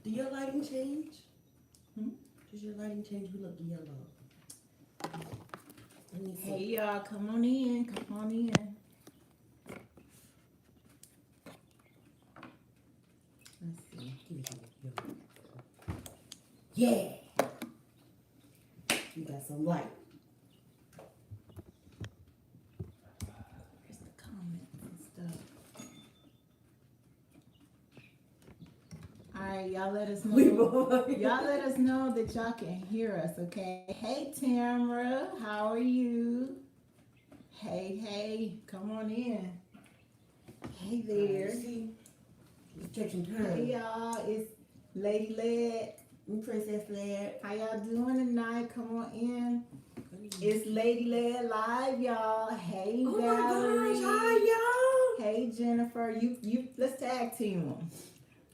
Do your lighting change? Hmm? Does your lighting change? We look yellow. Hey y'all, come on in, come on in. Let's see. Yeah. You got some light. Here's the comments and stuff. Alright, y'all let us know. Y'all let us know that y'all can hear us, okay? Hey Tamara, how are you? Hey, come on in. Hey there. See, it's taking Hey time. y'all, it's Ladylead. Princess Lead. How y'all doing tonight? Come on in. It's Ladylead live, y'all. Hey Oh Valerie. my gosh, hi Hey Jennifer. You let's tag team them.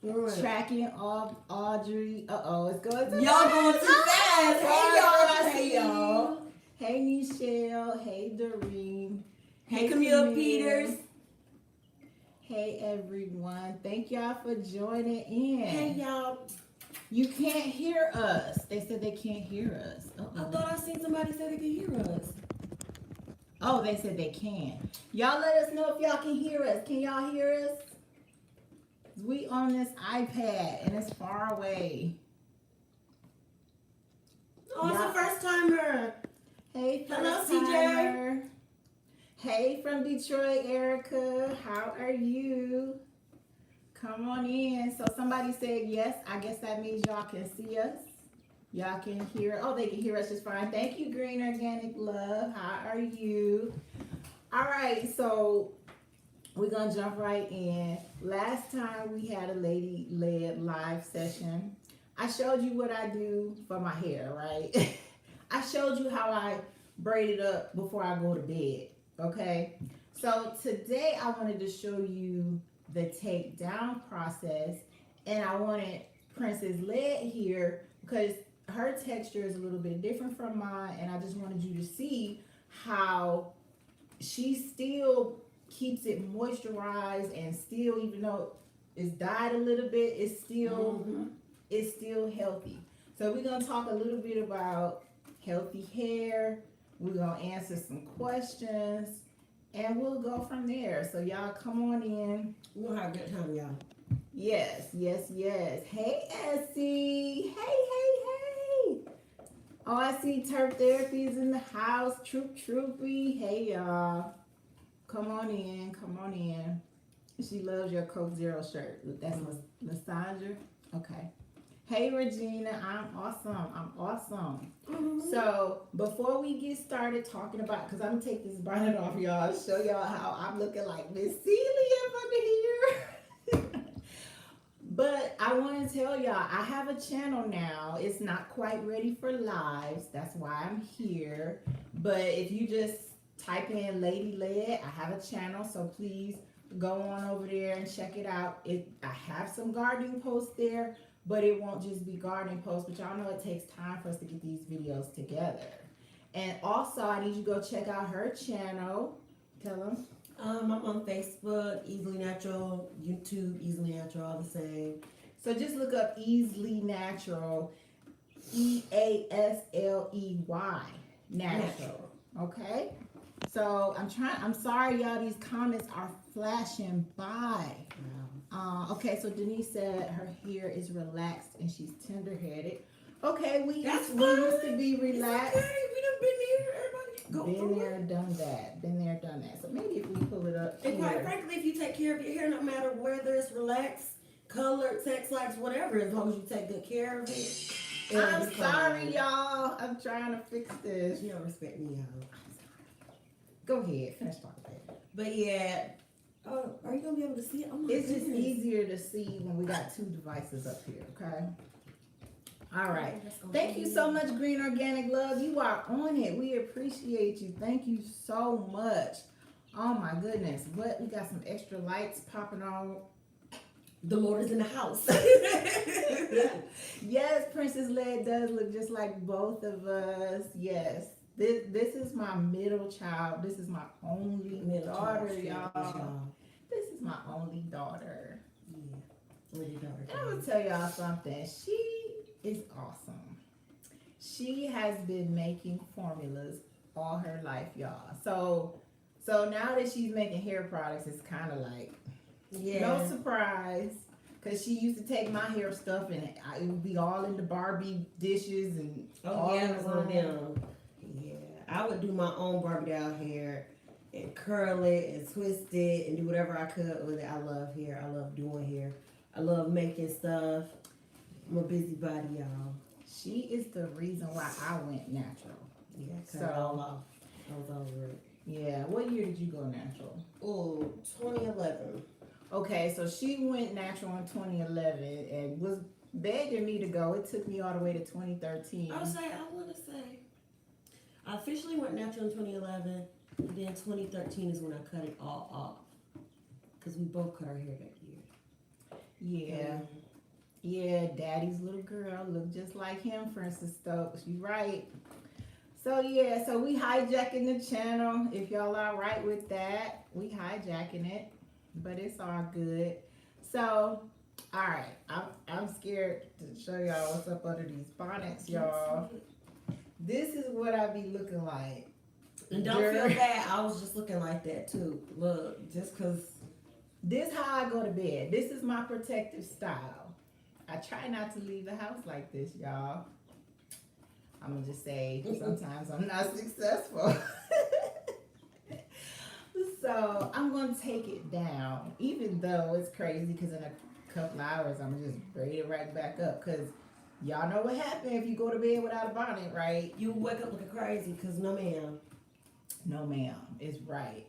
y'all. Right. Tracking off Audrey. It's going too Y'all going too fast. Hey y'all, I hey see y'all. you. Hey Nichelle. Hey Doreen. Hey Camille Peters. Hey everyone. Thank y'all for joining in. Hey y'all. You can't hear us. They said they can't hear us. I thought I seen somebody say they could hear us. Oh, they said they can. Y'all let us know if y'all can hear us. Can y'all hear us? We on this iPad and it's far away. Oh, it's a first timer. Hey, Hello, CJ. Hey, from Detroit, Erica. How are you? Come on in. So somebody said yes. I guess that means y'all can see us. Y'all can hear. Oh, they can hear us just fine. Thank you, Green Organic Love. How are you? All right. So we're going to jump right in. Last time we had a Lady-led live session. I showed you what I do for my hair, right? I showed you how I braid it up before I go to bed, okay? So today I wanted to show you the take down process, and I wanted Princess Lead here because her texture is a little bit different from mine, and I just wanted you to see how she still keeps it moisturized and still, even though it's dyed a little bit, it's still healthy. So we're gonna talk a little bit about healthy hair. We're gonna answer some questions, and we'll go from there. So y'all come on in. We're gonna have a good time, y'all. Yes. Hey Essie. Hey. Oh, I see Turf Therapy is in the house. Troopy. Hey y'all. Come on in. She loves your Coke Zero shirt. That's Lasandra. Okay. Hey Regina, I'm awesome. So before we get started talking about, because I'm gonna take this bonnet off, y'all, show y'all how I'm looking like Miss Celia up under here. But I want to tell y'all, I have a channel now. It's not quite ready for lives. That's why I'm here. But if you just type in Ladylead, I have a channel, so please go on over there and check it out. I have some gardening posts there, but it won't just be gardening posts. But y'all know it takes time for us to get these videos together. And also, I need you to go check out her channel. Tell them. I'm on Facebook, Easily Natural, YouTube, Easily Natural, all the same. So just look up Easily Natural, EASLEY, Natural. Okay? So I'm sorry, y'all, these comments are flashing by. Okay, so Denise said her hair is relaxed and she's tender-headed. Okay, we used to be relaxed. Okay. We done been here. Everybody go Been there, done that. So maybe if we pull it up And quite here. frankly, if you take care of your hair, no matter whether it's relaxed, colored, sex lights, whatever, as long as you take good care of it. I'm sorry, y'all. I'm trying to fix this. You don't respect me, y'all. Go ahead, finish talking. But yeah, are you gonna be able to see it? Oh my It's just goodness. easier to see when we got two devices up here, okay? All right. Thank you so much, Green Organic Love. You are on it. We appreciate you. Thank you so much. Oh my goodness. What? We got some extra lights popping on. The Lord is in the house. Yes, Princess Lead does look just like both of us. Yes. This is my middle child. This is my only daughter, y'all. This is my only daughter. Yeah. What your daughter I'm doing? gonna tell y'all something. She is awesome. She has been making formulas all her life, y'all. So now that she's making hair products, it's kind of like no Yeah. surprise. Cause she used to take my hair stuff and it would be all in the Barbie dishes and Oh all yeah, in it the was on room. them. Yeah, I would do my own Barbie doll hair and curl it and twist it and do whatever I could with it. I love hair. I love doing hair. I love making stuff. I'm a busybody, y'all. She is the reason why I went natural. Yeah, cut it all off. I was over it. Yeah, what year did you go natural? Ooh, 2011. Okay, so she went natural in 2011 and was begging me to go. It took me all the way to 2013. I want to say, I officially went natural in 2011. And then 2013 is when I cut it all off. Because we both cut our hair that year. Yeah. Yeah, daddy's little girl looked just like him, Francis Stokes. You right. So yeah, so we hijacking the channel. If y'all are right with that, we hijacking it. But it's all good. So, all right, I'm scared to show y'all what's up under these bonnets, y'all. This is what I be looking like. And don't feel bad. I was just looking like that too. Look, just cause. This how I go to bed. This is my protective style. I try not to leave the house like this, y'all. I'm gonna just say sometimes I'm not successful. So I'm gonna take it down, even though it's crazy because in a couple hours I'm gonna just braid it right back up. Cause y'all know what happened if you go to bed without a bonnet, right? You wake up looking crazy because no ma'am. No ma'am, is right.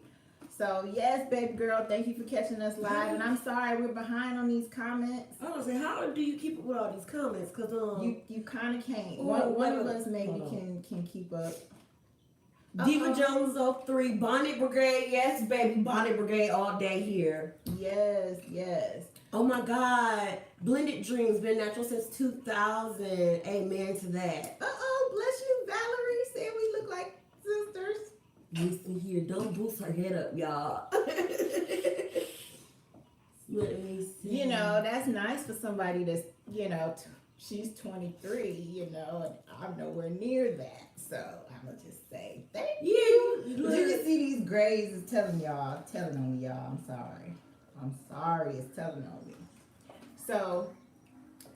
So yes, baby girl, thank you for catching us live, and I'm sorry we're behind on these comments. I was gonna say, how do you keep up with all these comments? Cause You kind of can't. Ooh, One of wait, us maybe hold on. can keep up. Diva Jones 03, Bonnet Brigade, yes baby, Bonnet Brigade all day here. Yes, yes. Oh my God, Blended Dreams been natural since 2000. Amen to that. Bless you, Valerie. Said we look like sisters. Listen here, don't boost her head up, y'all. Let me see. You know, that's nice for somebody that's, she's 23, and I'm nowhere near that. So I'm going to just say thank you. Yeah, But you can see these grays is telling on me, y'all. I'm sorry, it's telling on me. So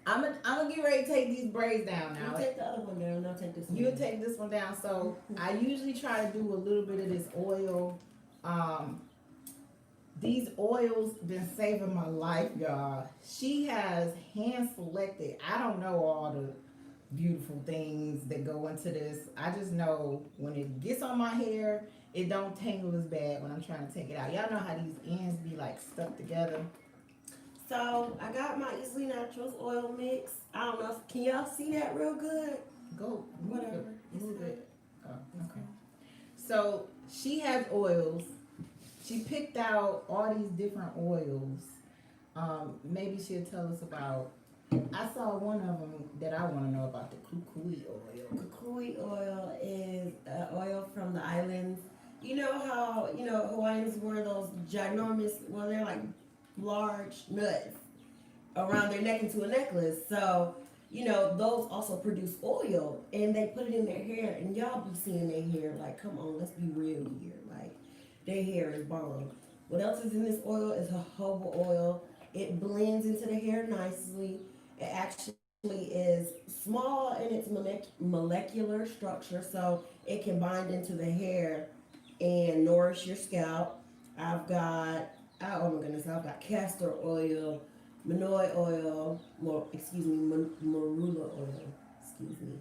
I'm gonna get ready to take these braids down now. You take the other one down, and I'll take this one. You'll take this one down. So I usually try to do a little bit of this oil. These oils been saving my life, y'all. She has hand selected. I don't know all the beautiful things that go into this. I just know when it gets on my hair, it don't tangle as bad when I'm trying to take it out. Y'all know how these ends be like stuck together. So I got my Easily Naturals oil mix. I don't know. Can y'all see that real good? Go Whatever. Move it. Oh, okay. So she has oils. She picked out all these different oils. Maybe she'll tell us about. I saw one of them that I want to know about, the kukui oil. Kukui oil is oil from the islands. You know how Hawaiians wear those ginormous, well, they're like large nuts around their neck into a necklace. So those also produce oil, and they put it in their hair, and y'all be seeing their hair like, come on, let's be real here. Like, their hair is bomb. What else is in this oil is jojoba oil. It blends into the hair nicely. It actually is small in its molecular structure, so it can bind into the hair and nourish your scalp. I've got castor oil, manoi oil, marula oil, excuse me.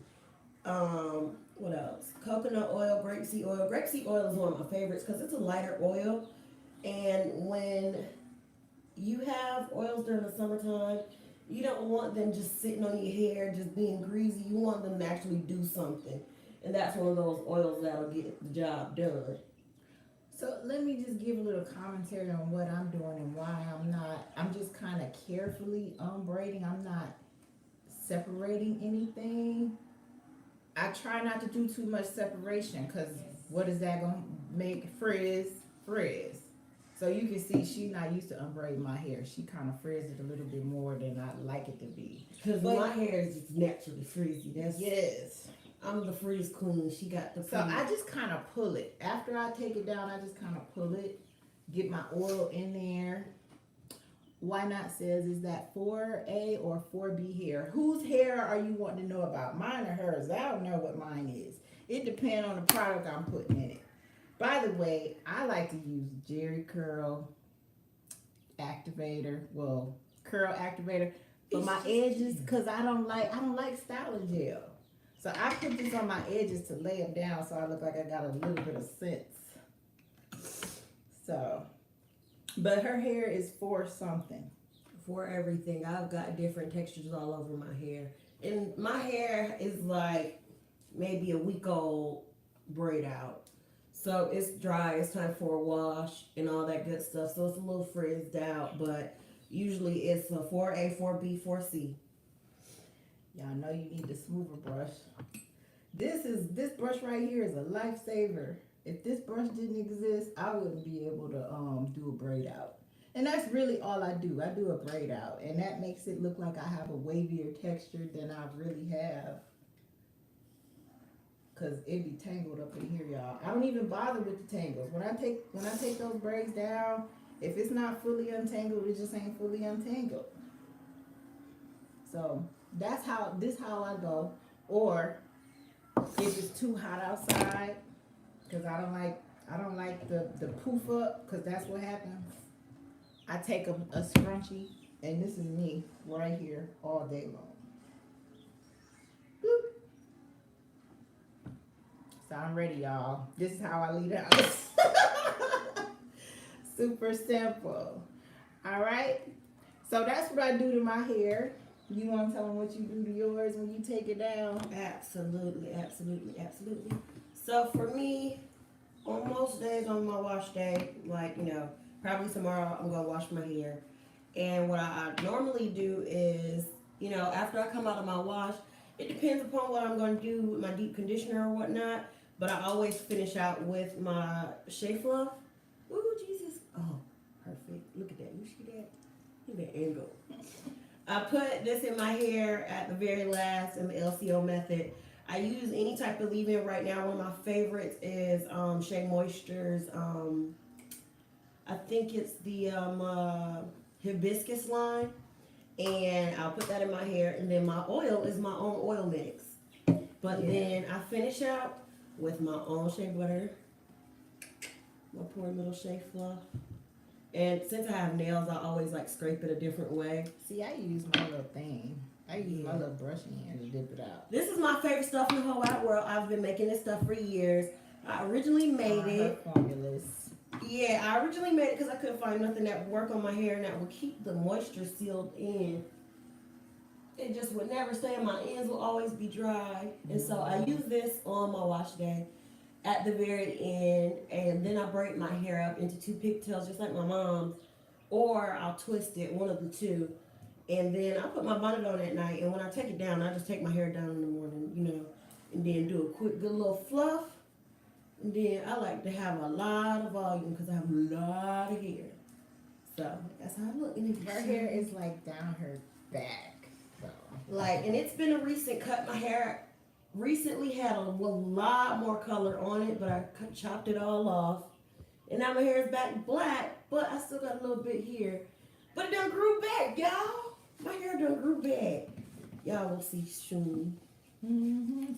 What else? Coconut oil, grapeseed oil. Grapeseed oil is one of my favorites because it's a lighter oil, and when you have oils during the summertime, you don't want them just sitting on your hair, just being greasy. You want them to actually do something, and that's one of those oils that'll get the job done. So let me just give a little commentary on what I'm doing and why I'm just kind of carefully braiding. I'm not separating anything. I try not to do too much separation because what is that going to make? Frizz. So you can see she's not used to unbraid my hair. She kind of frizz it a little bit more than I like it to be. Because my hair is just naturally frizzy. That's yes. I'm the frizz queen. She got the. So I just kind of pull it. After I take it down, I just kind of pull it, get my oil in there. Why Not says, is that 4A or 4B hair? Whose hair are you wanting to know about? Mine or hers? I don't know what mine is. It depends on the product I'm putting in it. By the way, I like to use Jerry Curl activator. Well, curl activator for my edges because I don't like styling gel. So I put this on my edges to lay them down so I look like I got a little bit of sense. So, but her hair is for something. For everything. I've got different textures all over my hair. And my hair is like maybe a week old braid out. So it's dry, it's time for a wash and all that good stuff. So it's a little frizzed out, but usually it's a 4A, 4B, 4C. Y'all know you need the smoother brush. This brush right here is a lifesaver. If this brush didn't exist, I wouldn't be able to do a braid out. And that's really all I do. I do a braid out, and that makes it look like I have a wavier texture than I really have. Cause it be tangled up in here, y'all. I don't even bother with the tangles. When I take those braids down, if it's not fully untangled, it just ain't fully untangled. So that's how I go. Or if it's too hot outside, cause I don't like the poof up, cause that's what happens. I take a scrunchie, and this is me right here all day long. Boop. So I'm ready, y'all. This is how I leave the house. Super simple. All right. So that's what I do to my hair. You want to tell them what you do to yours when you take it down? Absolutely, absolutely, absolutely. So for me, on most days on my wash day, like, probably tomorrow I'm going to wash my hair. And what I normally do is, after I come out of my wash, it depends upon what I'm going to do with my deep conditioner or whatnot. But I always finish out with my Shea Fluff. Ooh, Jesus. Oh, perfect. Look at that. You see that? Look at that angle. I put this in my hair at the very last in the LCO method. I use any type of leave-in right now. One of my favorites is Shea Moisture's, I think it's the hibiscus line. And I'll put that in my hair. And then my oil is my own oil mix. But then I finish out with my own shea butter, my poor little Shea Fluff. And since I have nails, I always scrape it a different way. See, I use my little thing. I use my little brushing hand to dip it out. This is my favorite stuff in the whole wide world. I've been making this stuff for years. I originally made it. Formulas. Yeah, I originally made it because I couldn't find nothing that would work on my hair and that would keep the moisture sealed in. It just would never stay, and my ends will always be dry. And so I use this on my wash day at the very end, and then I braid my hair up into two pigtails just like my mom's, or I'll twist it, one of the two. And then I put my bonnet on at night, and when I take it down, I just take my hair down in the morning, and then do a quick good little fluff. And then I like to have a lot of volume because I have a lot of hair. So that's how I look. And her hair is down her back. So. And it's been a recent cut. My hair recently had a lot more color on it, but I chopped it all off. And now my hair is back black, but I still got a little bit here. But it done grew back, y'all. My hair done grew back. Y'all will see soon.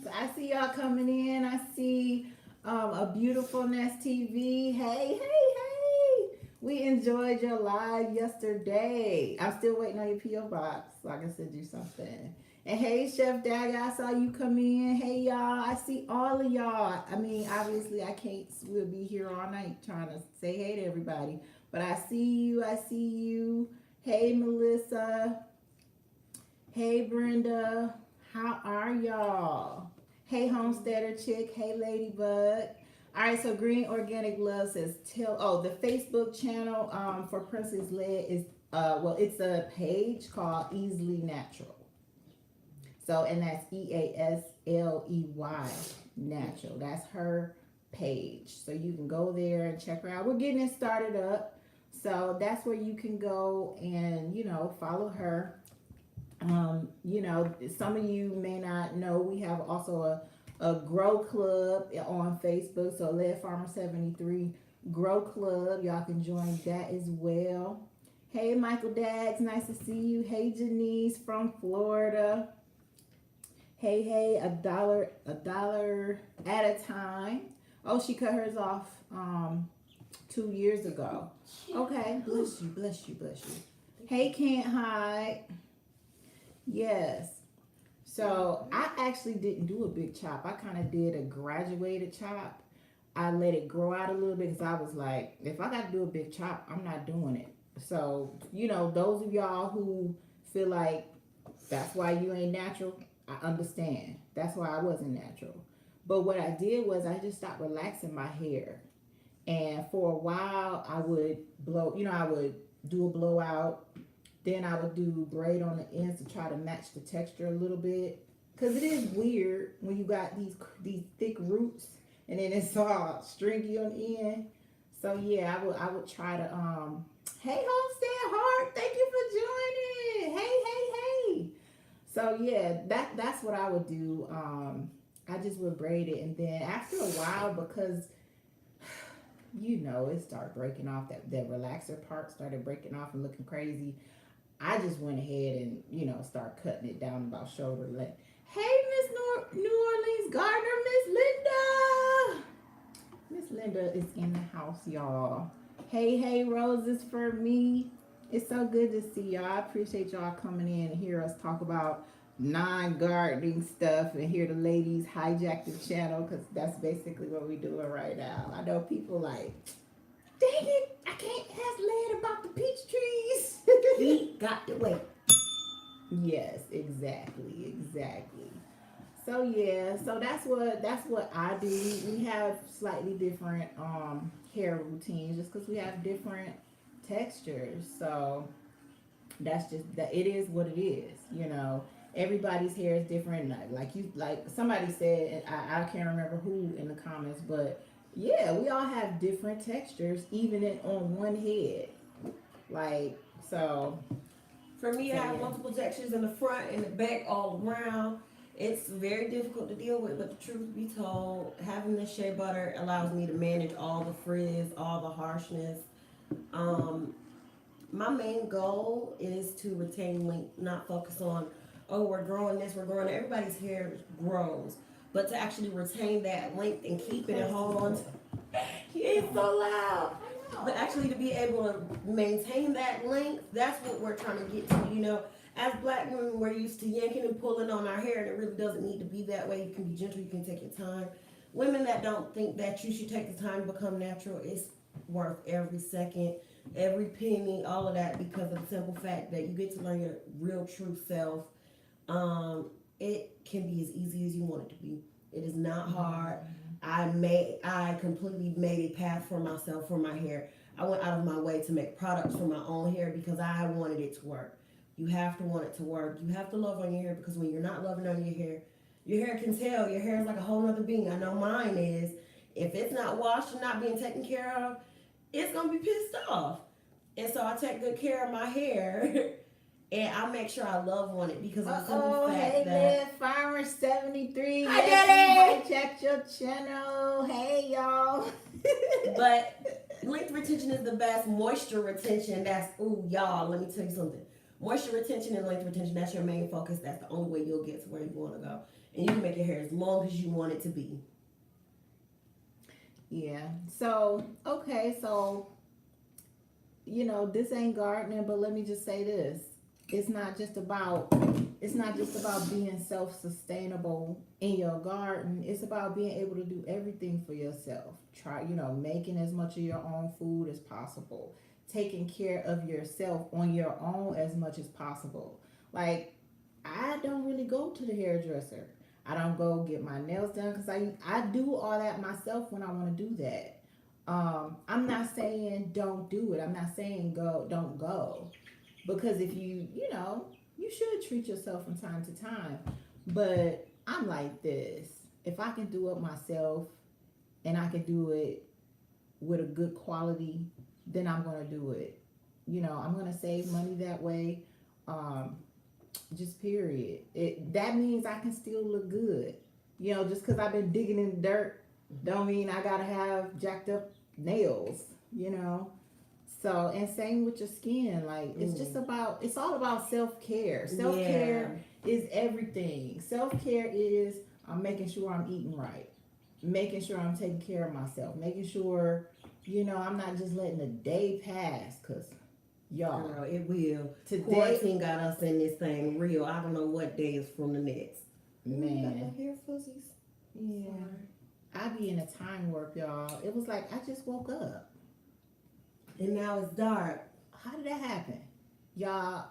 So I see y'all coming in. I see a beautifulness TV. Hey. We enjoyed your live yesterday. I'm still waiting on your P.O. box so I can send you something. And hey, Chef Dag, I saw you come in. Hey, y'all. I see all of y'all. I mean, obviously, we'll be here all night trying to say hey to everybody. But I see you. Hey, Melissa. Hey, Brenda. How are y'all? Hey, Homesteader Chick. Hey, Ladybug. All right, so Green Organic Love says, the Facebook channel for Princess Lead is, it's a page called Easily Natural. So, and that's EASLEY Natural. That's her page. So you can go there and check her out. We're getting it started up. So that's where you can go and, follow her. Some of you may not know we have also a grow club on Facebook. So Lead Farmer 73 Grow Club. Y'all can join that as well. Hey, Michael Dags, nice to see you. Hey, Janice from Florida. Hey, $1 at a time. Oh, she cut hers off 2 years ago. Okay, bless you. Hey, Can't Hide. Yes. So I actually didn't do a big chop. I kind of did a graduated chop. I let it grow out a little bit because I was like, if I got to do a big chop, I'm not doing it. So, those of y'all who feel like that's why you ain't natural, I understand. That's why I wasn't natural. But what I did was I just stopped relaxing my hair. And for a while, I would I would do a blowout. Then I would do braid on the ends to try to match the texture a little bit. Because it is weird when you got these thick roots and then it's all stringy on the end. So yeah, I would try to hey Homestead Heart, thank you for joining. Hey. So yeah, that's what I would do. I just would braid it, and then after a while, because it started breaking off, that relaxer part started breaking off and looking crazy. I just went ahead and, start cutting it down about shoulder length. Hey, Miss New Orleans Gardner, Miss Linda is in the house, y'all. Hey, roses for me. It's so good to see y'all. I appreciate y'all coming in and hear us talk about non-gardening stuff and hear the ladies hijack the channel, because that's basically what we're doing right now. I know people like, dang it, I can't ask Lead about the peach trees. He got to wait. Yes, exactly. So yeah, so that's what I do. We have slightly different hair routines just because we have different textures. So that's just that. It is what it is. Everybody's hair is different. Like somebody said, and I can't remember who in the comments, but yeah, we all have different textures, even on one head. So. For me, I have multiple textures in the front and the back all around. It's very difficult to deal with, but the truth be told, having the shea butter allows me to manage all the frizz, all the harshness. My main goal is to retain length, not focus on, we're growing this, we're growing that. Everybody's hair grows, but to actually retain that length and keep it and hold on to it's so loud. But actually to be able to maintain that length, that's what we're trying to get to, As black women, we're used to yanking and pulling on our hair, and it really doesn't need to be that way. You can be gentle, you can take your time. Women that don't think that you should take the time to become natural, it's worth every second, every penny, all of that, because of the simple fact that you get to learn your real true self. It can be as easy as you want it to be. It is not hard. I completely made a path for myself for my hair. I went out of my way to make products for my own hair because I wanted it to work. You have to want it to work. You have to love on your hair, because when you're not loving on your hair can tell. Your hair is like a whole other being. I know mine is. If it's not washed and not being taken care of, it's going to be pissed off. And so I take good care of my hair. And I make sure I love on it because of the simple fact that Farmer 73. I did it. Check your channel. Hey y'all. But length retention is the best. Moisture retention, y'all, let me tell you something. Moisture retention and length retention, that's your main focus. That's the only way you'll get to where you want to go. And you can make your hair as long as you want it to be. Yeah. So, okay. So, this ain't gardening, but let me just say this. It's not just about being self-sustainable in your garden. It's about being able to do everything for yourself. Try, making as much of your own food as possible. Taking care of yourself on your own as much as possible. Like, I don't really go to the hairdresser. I don't go get my nails done because I do all that myself when I want to do that. I'm not saying don't do it. I'm not saying don't go. Because if you should treat yourself from time to time. But I'm like this. If I can do it myself and I can do it with a good quality then I'm gonna do it. You know, I'm gonna save money that way. Um, just period. That means I can still look good. You know, just because I've been digging in the dirt, don't mean I gotta have jacked up nails. You know. So, and same with your skin. Like, it's just about, it's all about self care. Self care is everything. Self care is I'm making sure I'm eating right, making sure I'm taking care of myself, making sure, you know, I'm not just letting the day pass. Because, y'all, Girl, it will. today, Quarantine got us in this thing real. I don't know what day is from the next. man, Got my hair fuzzies. yeah, I be in a time warp, y'all. It was like I just woke up. And now it's dark. How did that happen? Y'all,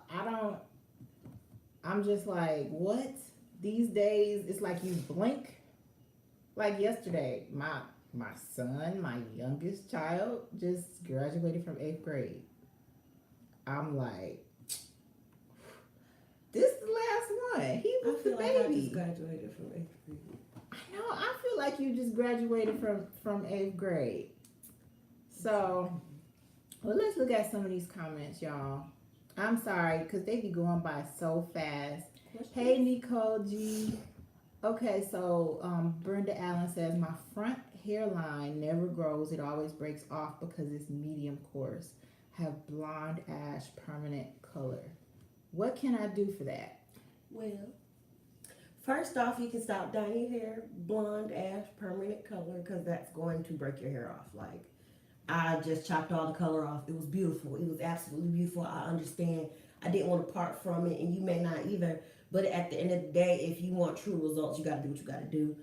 I'm just like, what? These days, it's like you blink. Like yesterday, my son, my youngest child, just graduated from 8th grade. I'm like, this is the last one. He I was the feel like I baby. just graduated from 8th grade. I know, I feel like you just graduated from 8th grade. So, well, let's look at some of these comments, y'all. I'm sorry, because they be going by so fast. Hey, Nicole G. Okay, so Brenda Allen says, my front hairline never grows. It always breaks off because it's medium coarse. Have blonde ash permanent color. What can I do for that? Well, first off, you can stop dyeing your hair blonde ash permanent color because that's going to break your hair off. Like, I just chopped all the color off. It was beautiful. It was absolutely beautiful. I understand. I didn't want to part from it, and you may not either. But at the end of the day, if you want true results, you got to do what you got to do.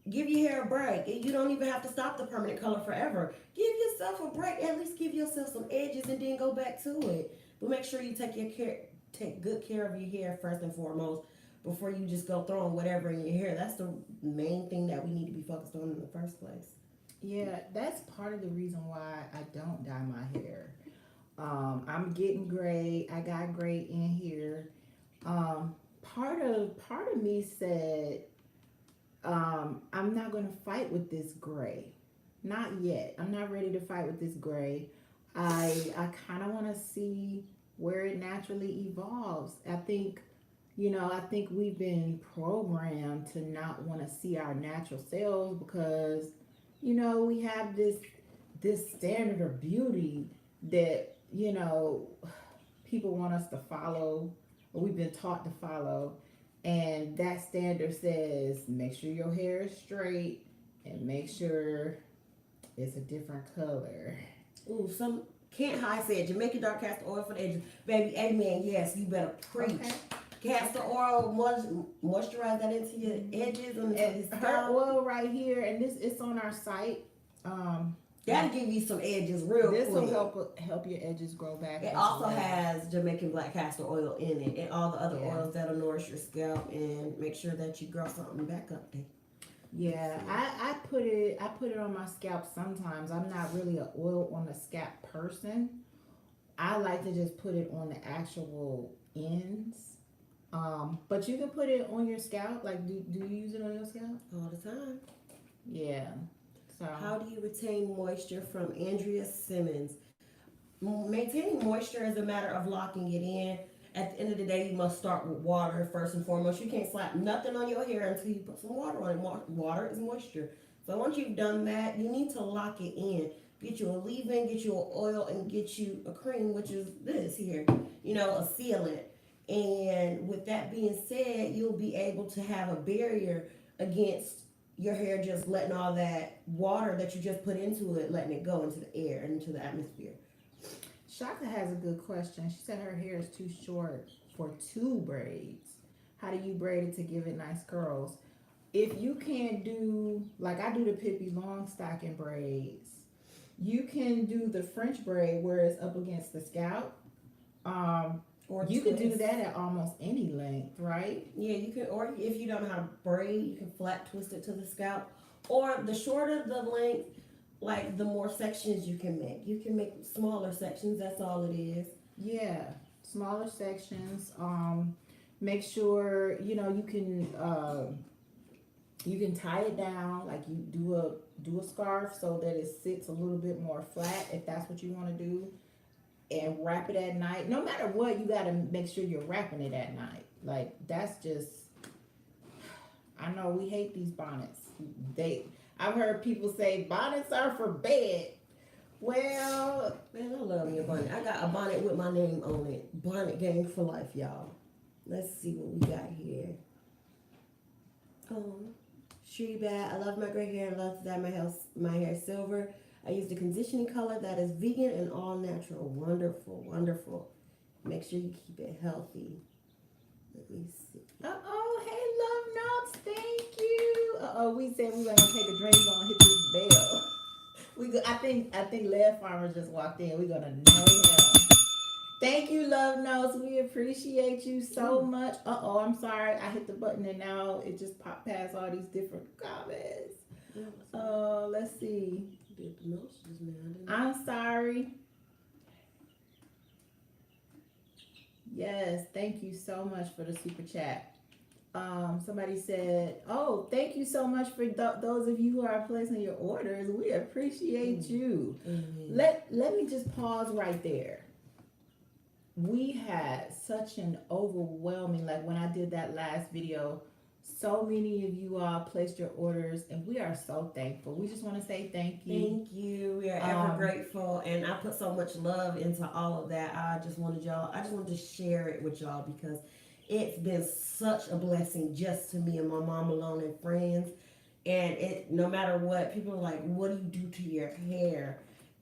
Give your hair a break. You don't even have to stop the permanent color forever. Give yourself a break. At least give yourself some edges, and then go back to it. But make sure you take good care of your hair first and foremost before you just go throwing whatever in your hair. That's the main thing that we need to be focused on in the first place. Yeah, that's part of the reason why I don't dye my hair. I'm getting gray. I got gray in here. Part of me said, I'm not gonna fight with this gray. Not yet. I'm not ready to fight with this gray. I kind of want to see where it naturally evolves. I think we've been programmed to not want to see our natural selves because, we have this standard of beauty that, people want us to follow, or we've been taught to follow. And that standard says, make sure your hair is straight and make sure it's a different color. Ooh, Kent High said Jamaican dark castor oil for the edges. Baby, amen, yes, you better preach. Okay. Castor oil, moisturize that into your edges and her oil right here, and it's on our site. That'll give you some edges real quick. This will help your edges grow back. It also has Jamaican black castor oil in it and all the other oils that'll nourish your scalp and make sure that you grow something back up there. Yeah, I put it on my scalp sometimes. I'm not really an oil on the scalp person. I like to just put it on the actual ends. But you can put it on your scalp. Like, do you use it on your scalp? All the time. Yeah. So how do you retain moisture? From Andrea Simmons. Maintaining moisture is a matter of locking it in. At the end of the day, you must start with water first and foremost. You can't slap nothing on your hair until you put some water on it. Water is moisture. So once you've done that, you need to lock it in. Get you a leave-in, get you an oil, and get you a cream, which is this here, a sealant. And with that being said, you'll be able to have a barrier against your hair just letting all that water that you just put into it, letting it go into the air, into the atmosphere. Shaka has a good question. She said her hair is too short for 2 braids. How do you braid it to give it nice curls? If you can't do, like I do the Pippi Longstocking braids, you can do the French braid where it's up against the scalp. Or you can do that at almost any length, right? Yeah, you can, or if you don't know how to braid, you can flat twist it to the scalp. Or the shorter the length, like the more sections you can make. You can make smaller sections, that's all it is. Yeah, smaller sections. Make sure, you can You can tie it down, like you do a scarf so that it sits a little bit more flat if that's what you want to do, and wrap it at night. No matter what, you got to make sure you're wrapping it at night. Like that's just, I know we hate these bonnets. I've heard people say bonnets are for bed. Well, Man, I love me a bonnet. I got a bonnet with my name on it. Bonnet gang for life, y'all. Let's see what we got here. Shuri Bad. I love my gray hair and love to dye my hair silver. I used a conditioning color that is vegan and all natural. Wonderful, wonderful. Make sure you keep it healthy. Let me see. Hey, love notes, thank you. We said we were gonna take a drink. We're gonna hit this bell. I think Lead Farmer just walked in. We're gonna know him. Thank you, love notes. We appreciate you so much. I'm sorry. I hit the button and now it just popped past all these different comments. Let's see. I'm sorry. Yes, thank you so much for the super chat. Somebody said, "Oh, thank you so much for those of you who are placing your orders. We appreciate you." Let me just pause right there. We had such an overwhelming, like when I did that last video, so many of you all placed your orders, and we are so thankful. We just want to say thank you. Thank you. We are ever grateful, and I put so much love into all of that. I just wanted to share it with y'all because it's been such a blessing just to me and my mom alone and friends. And it, no matter what, people are like, "What do you do to your hair?"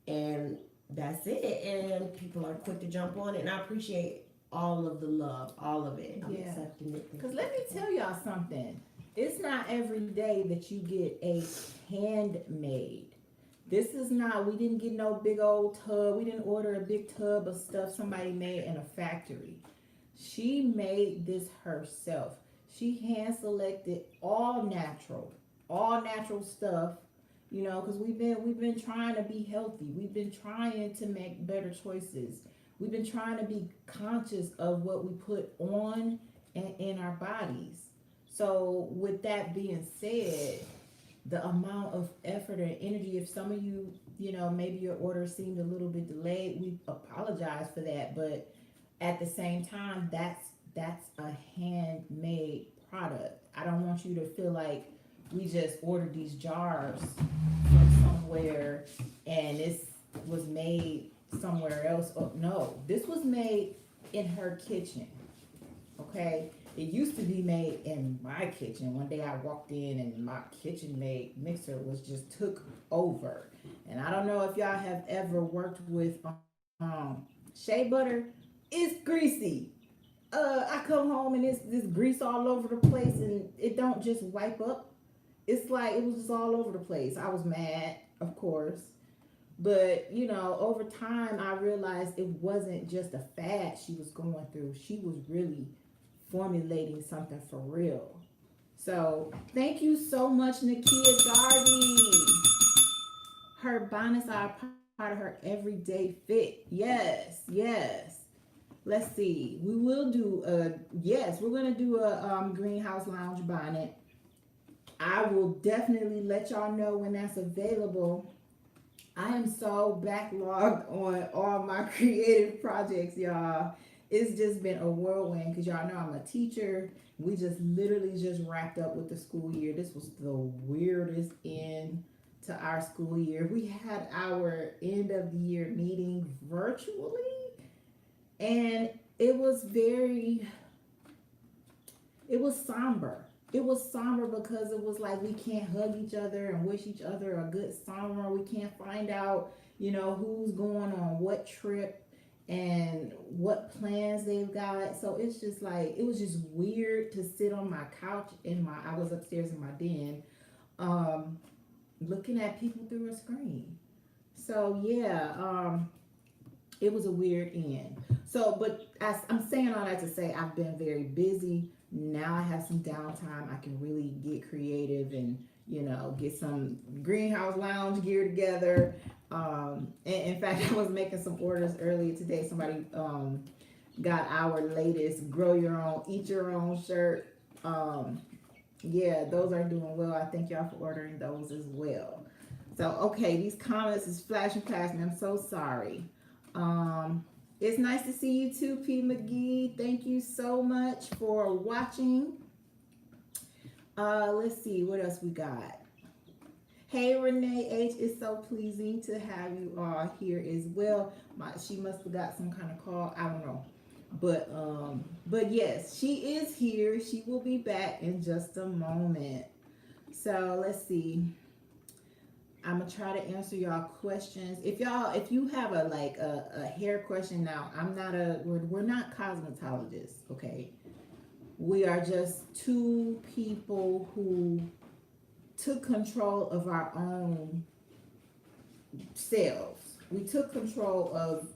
And that's it. And people are quick to jump on it, and I appreciate all of the love, all of it. I'm accepting it. Because let me tell y'all something. It's not every day that you get a handmade. This is not, we didn't get no big old tub. We didn't order a big tub of stuff somebody made in a factory. She made this herself. She hand selected all natural stuff, you know, because we've been trying to be healthy. We've been trying to make better choices. We've been trying to be conscious of what we put on and in our bodies. So with that being said, the amount of effort and energy, if some of you, you know, maybe your order seemed a little bit delayed, we apologize for that. But at the same time, that's a handmade product. I don't want you to feel like we just ordered these jars from somewhere and this was made somewhere else. Oh, no, this was made in her kitchen. Okay, it used to be made in my kitchen. One day I walked in and my kitchen made mixer was just took over. And I don't know if y'all have ever worked with shea butter. It's greasy. I come home and it's this grease all over the place and it don't just wipe up. It's like it was just all over the place. I was mad, of course. But, you know, over time, I realized it wasn't just a fad she was going through. She was really formulating something for real. So, thank you so much, Nakia Darby. Her bonnets are a part of her everyday fit. Yes. Let's see. We will do we're going to do a greenhouse lounge bonnet. I will definitely let y'all know when that's available. I am so backlogged on all my creative projects, y'all. It's just been a whirlwind because y'all know I'm a teacher. We just literally just wrapped up with the school year. This was the weirdest end to our school year. We had our end of the year meeting virtually, and it was somber. It was somber because it was like we can't hug each other and wish each other a good summer. We can't find out, you know, who's going on what trip and what plans they've got. So it's just like, it was just weird to sit on my couch I was upstairs in my den, looking at people through a screen. So yeah, it was a weird end. So, but I'm saying all that to say I've been very busy. Now I have some downtime. I can really get creative and, you know, get some greenhouse lounge gear together. And in fact, I was making some orders earlier today. Somebody got our latest grow your own, eat your own shirt. Yeah, those are doing well. I thank y'all for ordering those as well. So, okay, these comments is flashing past me. I'm so sorry. Um, it's nice to see you too, P. McGee. Thank you so much for watching. Let's see what else we got. Hey Renee H, it's so pleasing to have you all here as well. She must have got some kind of call. I don't know. But yes, she is here. She will be back in just a moment. So let's see. I'm gonna try to answer y'all questions. If you have a hair question now, we're not cosmetologists, okay? We are just two people who took control of our own selves. We took control of,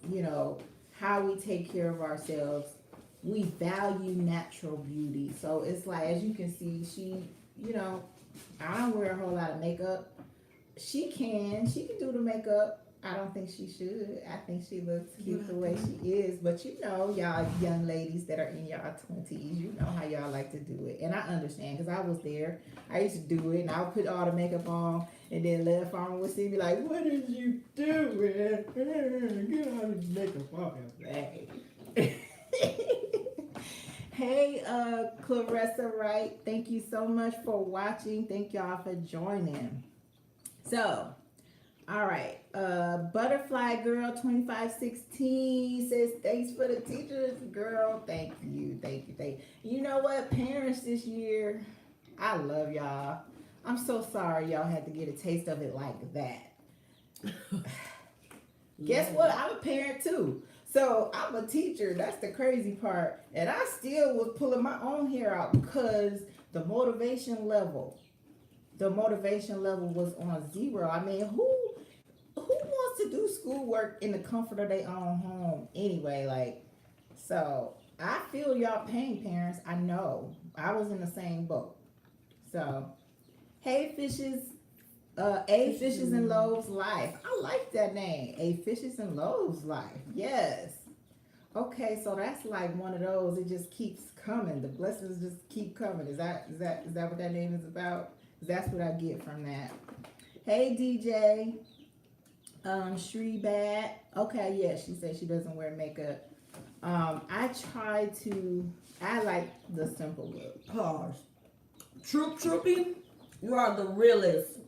how we take care of ourselves. We value natural beauty. So it's like, as you can see, I don't wear a whole lot of makeup. She can do the makeup. I don't think she should. I think she looks cute the way she is. But y'all young ladies that are in y'all 20s, you know how y'all like to do it. And I understand because I was there. I used to do it and I would put all the makeup on and then Left Farmer would see me like, what did you do? Get all the makeup off your face. Hey, Clarissa Wright. Thank you so much for watching. Thank y'all for joining. So, all right, Butterfly Girl 2516 says, thanks for the teachers, girl. Thank you. You know what, parents this year, I love y'all. I'm so sorry y'all had to get a taste of it like that. Guess what? I'm a parent too. So I'm a teacher. That's the crazy part. And I still was pulling my own hair out because the motivation level was on zero. I mean, who wants to do schoolwork in the comfort of their own home anyway? So I feel y'all pain, parents. I know. I was in the same boat. So, hey, fishes. A Fishes and Loaves Life. I like that name. A Fishes and Loaves Life. Yes. Okay, so that's like one of those. It just keeps coming. The blessings just keep coming. Is that what that name is about? That's what I get from that. Hey DJ, Shri Bat. Okay, yeah, she said she doesn't wear makeup. I like the simple look. Pause. Trooping, you are the realest.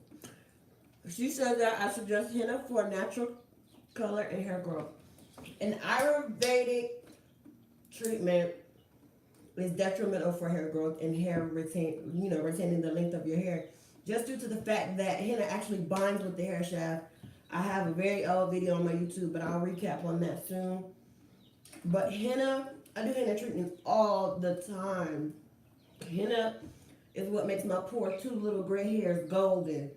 She said that I suggest henna for natural color and hair growth. An Ayurvedic treatment is detrimental for hair growth and retaining the length of your hair, just due to the fact that henna actually binds with the hair shaft. I have a very old video on my YouTube, but I'll recap on that soon. But henna, I do henna treatments all the time. Henna is what makes my poor two little gray hairs golden.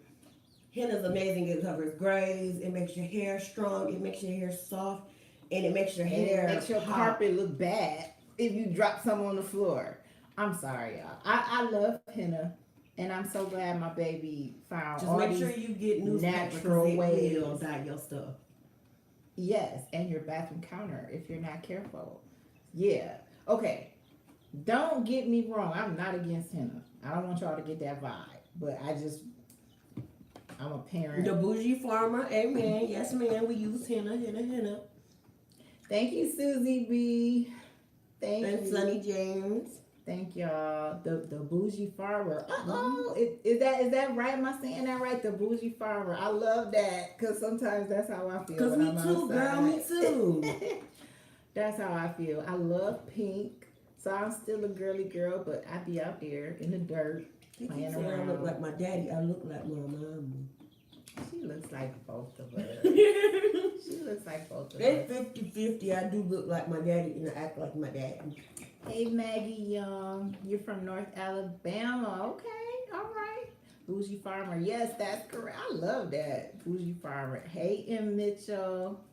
Henna is amazing. It covers grays. It makes your hair strong. It makes your hair soft, and it makes your hair. It makes your carpet look bad if you drop some on the floor. I'm sorry, y'all. I love henna, and I'm so glad my baby found. Just make sure you get natural ways to dye your stuff. Yes, and your bathroom counter if you're not careful. Yeah. Okay. Don't get me wrong. I'm not against henna. I don't want y'all to get that vibe, but I'm a parent. The bougie farmer, amen. Yes, ma'am. We use henna. Thank you, Susie B. Thank you. And Sunny James. Thank y'all. The bougie farmer. Is that right? Am I saying that right? The bougie farmer. I love that because sometimes that's how I feel. Because me too, girl. Me too. That's how I feel. I love pink, so I'm still a girly girl, but I be out there in the dirt. I look like my daddy. I look like my mom. She looks like both of us. It's 50-50. I do look like my daddy and I act like my daddy. Hey Maggie Young, you're from North Alabama. Okay, all right. Bougie Farmer. Yes, that's correct. I love that. Bougie Farmer. Hey M. Mitchell.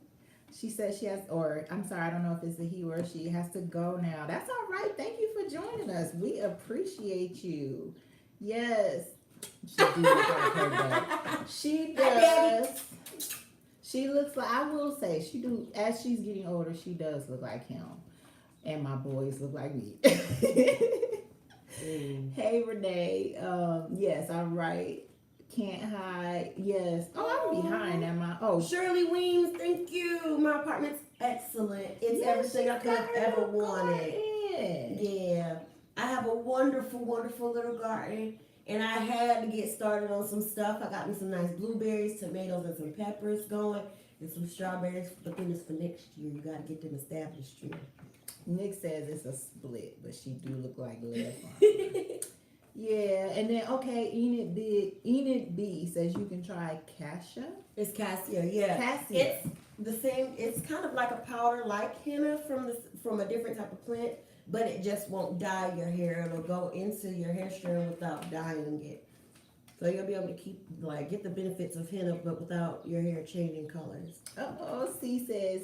She says she has, I don't know if it's a he or she, has to go now. That's all right. Thank you for joining us. We appreciate you. Yes. She do look like her dad. She does. She looks like, I will say, as she's getting older, she does look like him. And my boys look like me. Hey Renee, yes, I'm right. Can't hide. Yes. Oh, I'm behind. Am I? Oh, Shirley Weems, thank you. My apartment's excellent. It's yeah, everything I she's could got have her ever little wanted. garden. Yeah. I have a wonderful, wonderful little garden. And I had to get started on some stuff. I got me some nice blueberries, tomatoes, and some peppers going, and some strawberries. But then it's for next year. You got to get them established here. Nick says it's a split, but she do look like Lead. Yeah, and then okay, Enid B says you can try cassia. It's cassia, yeah. Cassia. It's the same. It's kind of like a powder, like henna from a different type of plant, but it just won't dye your hair. It'll go into your hair strand without dyeing it. So you'll be able to get the benefits of henna, but without your hair changing colors. Oh, C says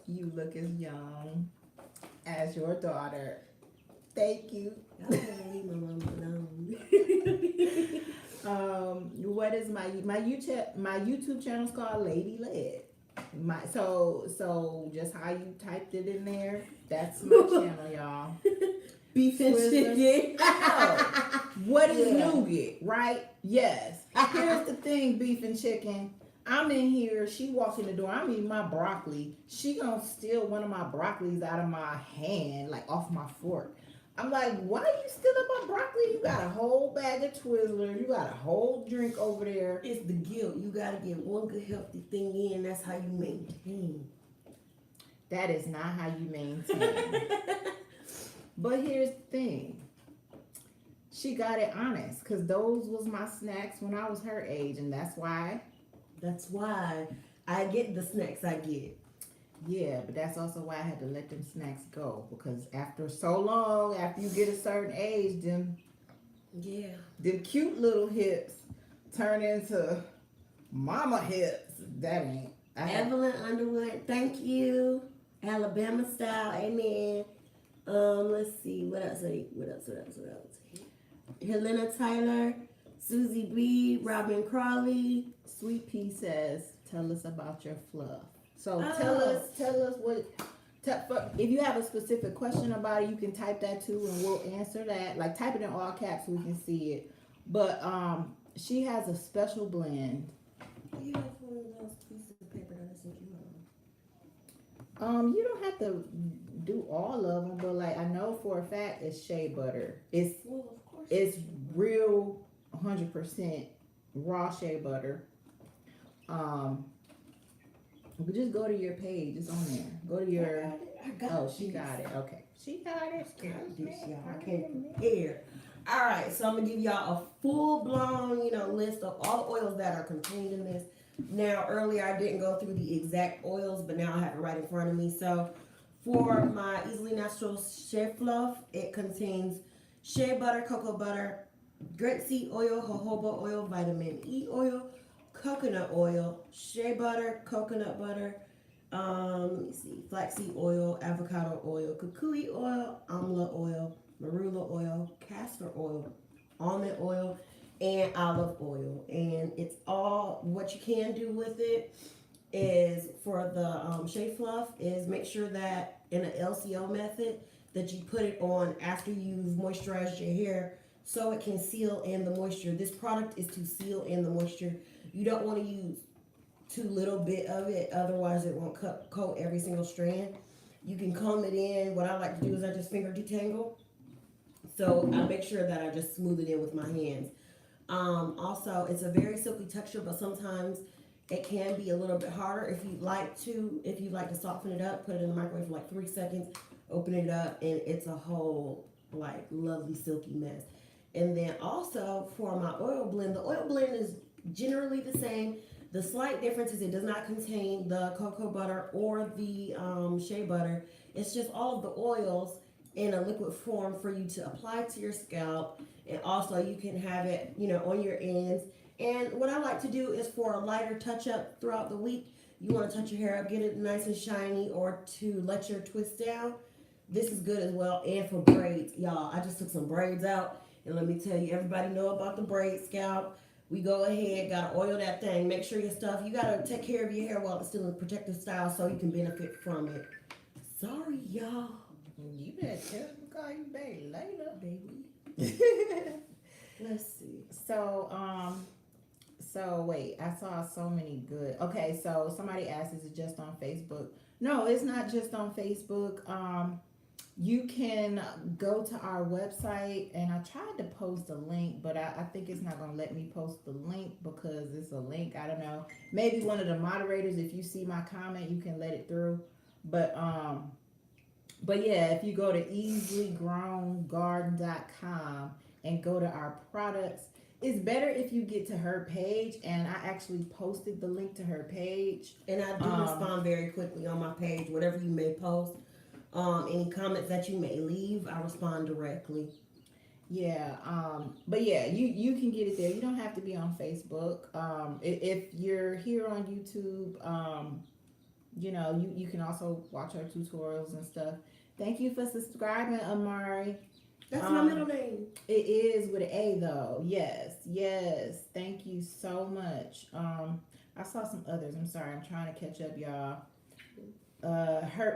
you look as young as your daughter. Thank you. I can't leave my mama alone. What is my YouTube channel is called Ladylead. So just how you typed it in there, that's my channel, y'all. Beef and chicken. What is nougat, right? Yes. Here's the thing, beef and chicken. I'm in here, she walks in the door, I'm eating my broccoli. She gonna steal one of my broccolis out of my hand, like off my fork. I'm like, why are you stealing my broccoli? You got a whole bag of Twizzlers. You got a whole drink over there. It's the guilt. You got to get one good healthy thing in. That's how you maintain. That is not how you maintain. But here's the thing. She got it honest because those was my snacks when I was her age. And that's why. That's why I get the snacks I get. Yeah, but that's also why I had to let them snacks go because after so long, after you get a certain age, them cute little hips turn into mama hips. That ain't. Evelyn Underwood, thank you. Alabama style, amen. Let's see, what else? Helena Tyler, Susie B, Robin Crawley. Sweet Pea says, "Tell us about your fluff." So tell us what. If you have a specific question about it, you can type that too, and we'll answer that. Like type it in all caps so we can see it. But she has a special blend. You have one of those pieces of paper that I sent you You don't have to do all of them, but like I know for a fact it's shea butter. It's real 100% raw shea butter. But just go to your page. It's on there. Go to your. I got she got it. Okay. She got it. Y'all. I can't compare. All right, so I'm gonna give y'all a full blown, list of all the oils that are contained in this. Now, earlier I didn't go through the exact oils, but now I have it right in front of me. So, for my Easily Natural Shea Fluff, it contains shea butter, cocoa butter, grapeseed oil, jojoba oil, vitamin E oil, coconut oil, shea butter, coconut butter, let me see, flaxseed oil, avocado oil, kukui oil, amla oil, marula oil, castor oil, almond oil, and olive oil. And it's all, what you can do with it is for the shea fluff is make sure that in an LCO method that you put it on after you've moisturized your hair so it can seal in the moisture. This product is to seal in the moisture. You don't want to use too little bit of it, otherwise it won't coat every single strand. You can comb it in. What I like to do is I just finger detangle. So I make sure that I just smooth it in with my hands. Also, it's a very silky texture, but sometimes it can be a little bit harder. If you'd like to soften it up, put it in the microwave for like 3 seconds, open it up, and it's a whole like lovely silky mess. And then also for my oil blend, the oil blend is generally the same. The slight difference is it does not contain the cocoa butter or the shea butter. It's just all of the oils in a liquid form for you to apply to your scalp. And also you can have it, on your ends. And what I like to do is for a lighter touch up throughout the week, you want to touch your hair up, get it nice and shiny, or to let your twist down. This is good as well. And for braids, y'all, I just took some braids out. And let me tell you, everybody know about the braid scalp. We go ahead, gotta oil that thing. Make sure your stuff, you gotta take care of your hair while it's still in protective style so you can benefit from it. Sorry, y'all. You better tell them to call you baby later, baby. Let's see. So wait, I saw so many good. Okay, so somebody asked, is it just on Facebook? No, it's not just on Facebook. You can go to our website, and I tried to post a link, but I think it's not gonna let me post the link because it's a link. I don't know. Maybe one of the moderators, if you see my comment, you can let it through. But yeah, if you go to easilygrowngarden.com and go to our products, it's better if you get to her page, and I actually posted the link to her page. And I do respond very quickly on my page, whatever you may post. Any comments that you may leave, I respond directly. Yeah, but yeah, you can get it there. You don't have to be on Facebook. If you're here on YouTube, you can also watch our tutorials and stuff. Thank you for subscribing, Amari. That's my middle name. It is with an A though. Yes. Thank you so much. I saw some others. I'm sorry. I'm trying to catch up, y'all.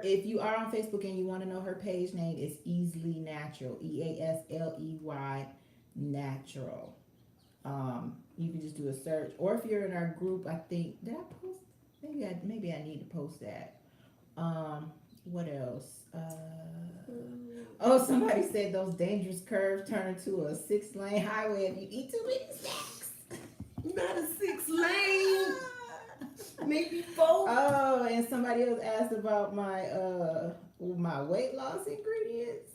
If you are on Facebook and you want to know her page name, is Easily Natural. EASLEY Natural. You can just do a search, or if you're in our group, I think did I post? Maybe I need to post that. What else? Somebody said those dangerous curves turn into a 6-lane highway if you eat too many snacks. Not a 6-lane. Maybe 4. Oh, and somebody else asked about my weight loss ingredients.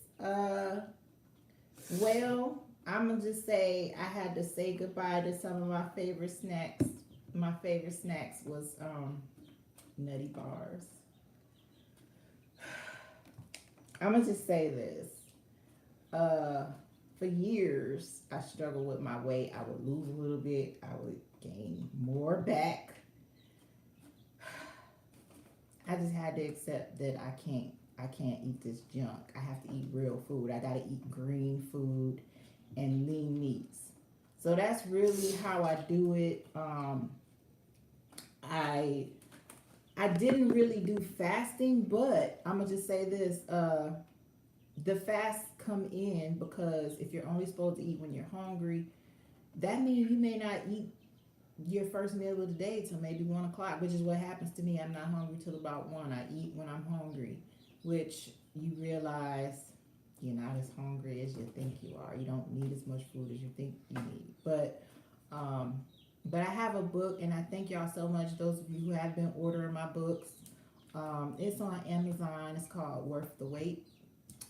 Well, I'm gonna just say I had to say goodbye to some of my favorite snacks. My favorite snacks was Nutty Bars. I'm gonna just say this. For years, I struggled with my weight. I would lose a little bit. I would gain more back. I just had to accept that I can't eat this junk. I have to eat real food. I gotta eat green food and lean meats. So that's really how I do it. I didn't really do fasting, but I'm gonna just say this: the fasts come in because if you're only supposed to eat when you're hungry, that means you may not eat your first meal of the day till maybe 1 o'clock, which is what happens to me. I'm not hungry till about 1. I eat when I'm hungry, which you realize you're not as hungry as you think you are. You don't need as much food as you think you need. But I have a book, and I thank y'all so much, those of you who have been ordering my books. It's on Amazon. It's called Worth the Wait,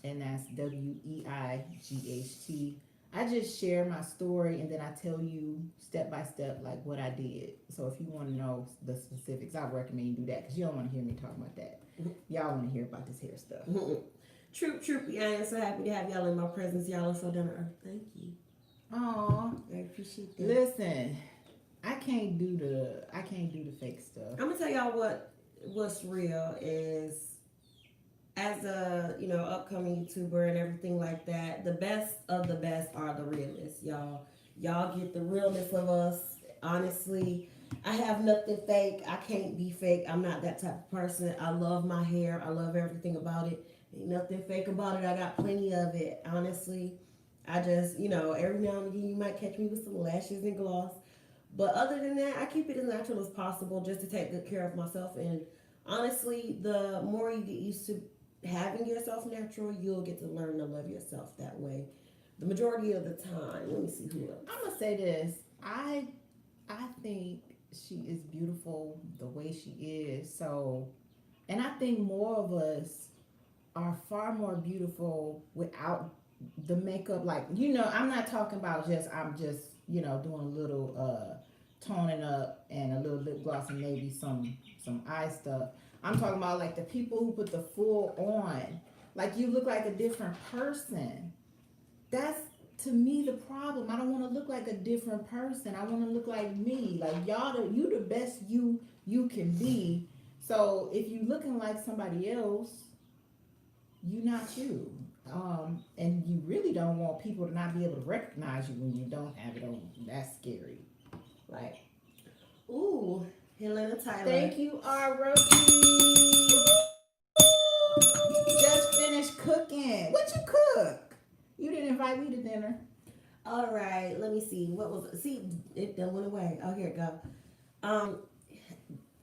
and that's WEIGHT. I just share my story, and then I tell you step by step like what I did. So if you want to know the specifics, I recommend you do that because you don't want to hear me talk about that. Y'all want to hear about this hair stuff. Troop. I am so happy to have y'all in my presence. Y'all are so down to earth. Thank you. Aw, I appreciate that. listen, I can't do the fake stuff. I'm gonna tell y'all what's real is, as a upcoming YouTuber and everything like that, the best of the best are the realists, y'all. Y'all get the realness of us. Honestly, I have nothing fake. I can't be fake. I'm not that type of person. I love my hair. I love everything about it. Ain't nothing fake about it. I got plenty of it. Honestly, I just every now and again you might catch me with some lashes and gloss, but other than that, I keep it as natural as possible just to take good care of myself. And honestly, the more you get used to having yourself natural, you'll get to learn to love yourself that way. The majority of the time. Let me see who else. I'm gonna say this. I think she is beautiful the way she is. So, and I think more of us are far more beautiful without the makeup. Like I'm not talking about I'm just doing a little toning up and a little lip gloss and maybe some eye stuff. I'm talking about like the people who put the full on. Like you look like a different person. That's to me the problem. I don't want to look like a different person. I want to look like me. Like you the best you can be. So if you looking like somebody else, you not you. And you really don't want people to not be able to recognize you when you don't have it on. That's scary. Like, ooh, Helena Tyler. Thank you, Roki. Just finished cooking. What you cook? You didn't invite me to dinner. All right, let me see. What was it? See, it done went away. Oh, here it go. Um,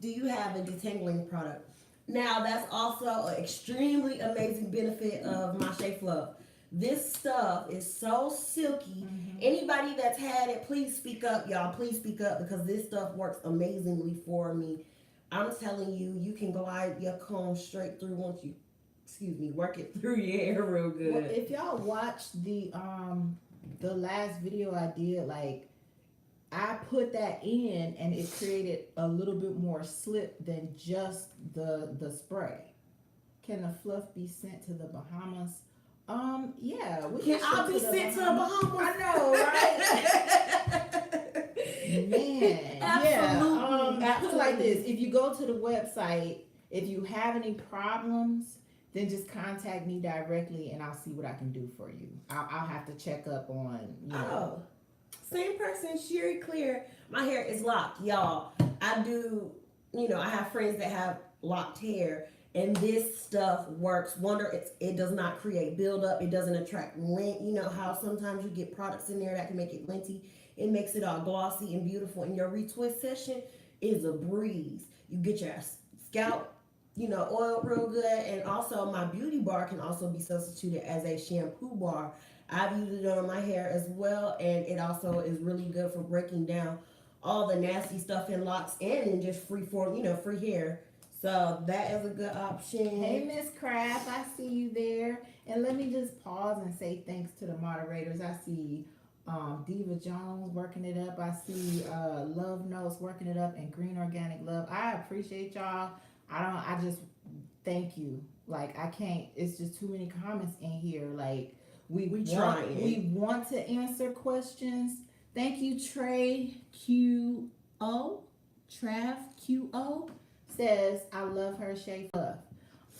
do you have a detangling product? Now, that's also an extremely amazing benefit of my Shea Fluff. This stuff is so silky. Anybody that's had it, please speak up, y'all. Please speak up because this stuff works amazingly for me. I'm telling you, you can glide your comb straight through once you, excuse me, work it through your hair real good. Well, if y'all watched the last video I did, like I put that in and it created a little bit more slip than just the spray. Can the fluff be sent to the Bahamas? Yeah, we Can I be sent to the Bahamas? I know, right? Man, Absolutely. yeah. Put it like this: if you go to the website, if you have any problems, then just contact me directly, and I'll see what I can do for you. I'll have to check up on. Oh, same person, Sherry Clear. My hair is locked, y'all. I do. I have friends that have locked hair. And this stuff works wonder. It does not create buildup. It doesn't attract lint. You know how sometimes you get products in there that can make it linty. It makes it all glossy and beautiful. And your retwist session is a breeze. You get your scalp, oiled real good. And also my beauty bar can also be substituted as a shampoo bar. I've used it on my hair as well. And it also is really good for breaking down all the nasty stuff in locks and in just free hair. So that is a good option. Hey, Miss Craft, I see you there. And let me just pause and say thanks to the moderators. I see Diva Jones working it up. I see Love Notes working it up and Green Organic Love. I appreciate y'all. I just thank you. Like I can't. It's just too many comments in here. Like we want to answer questions. Thank you, Trey QO. Trav QO. Says, I love her Shea Fluff.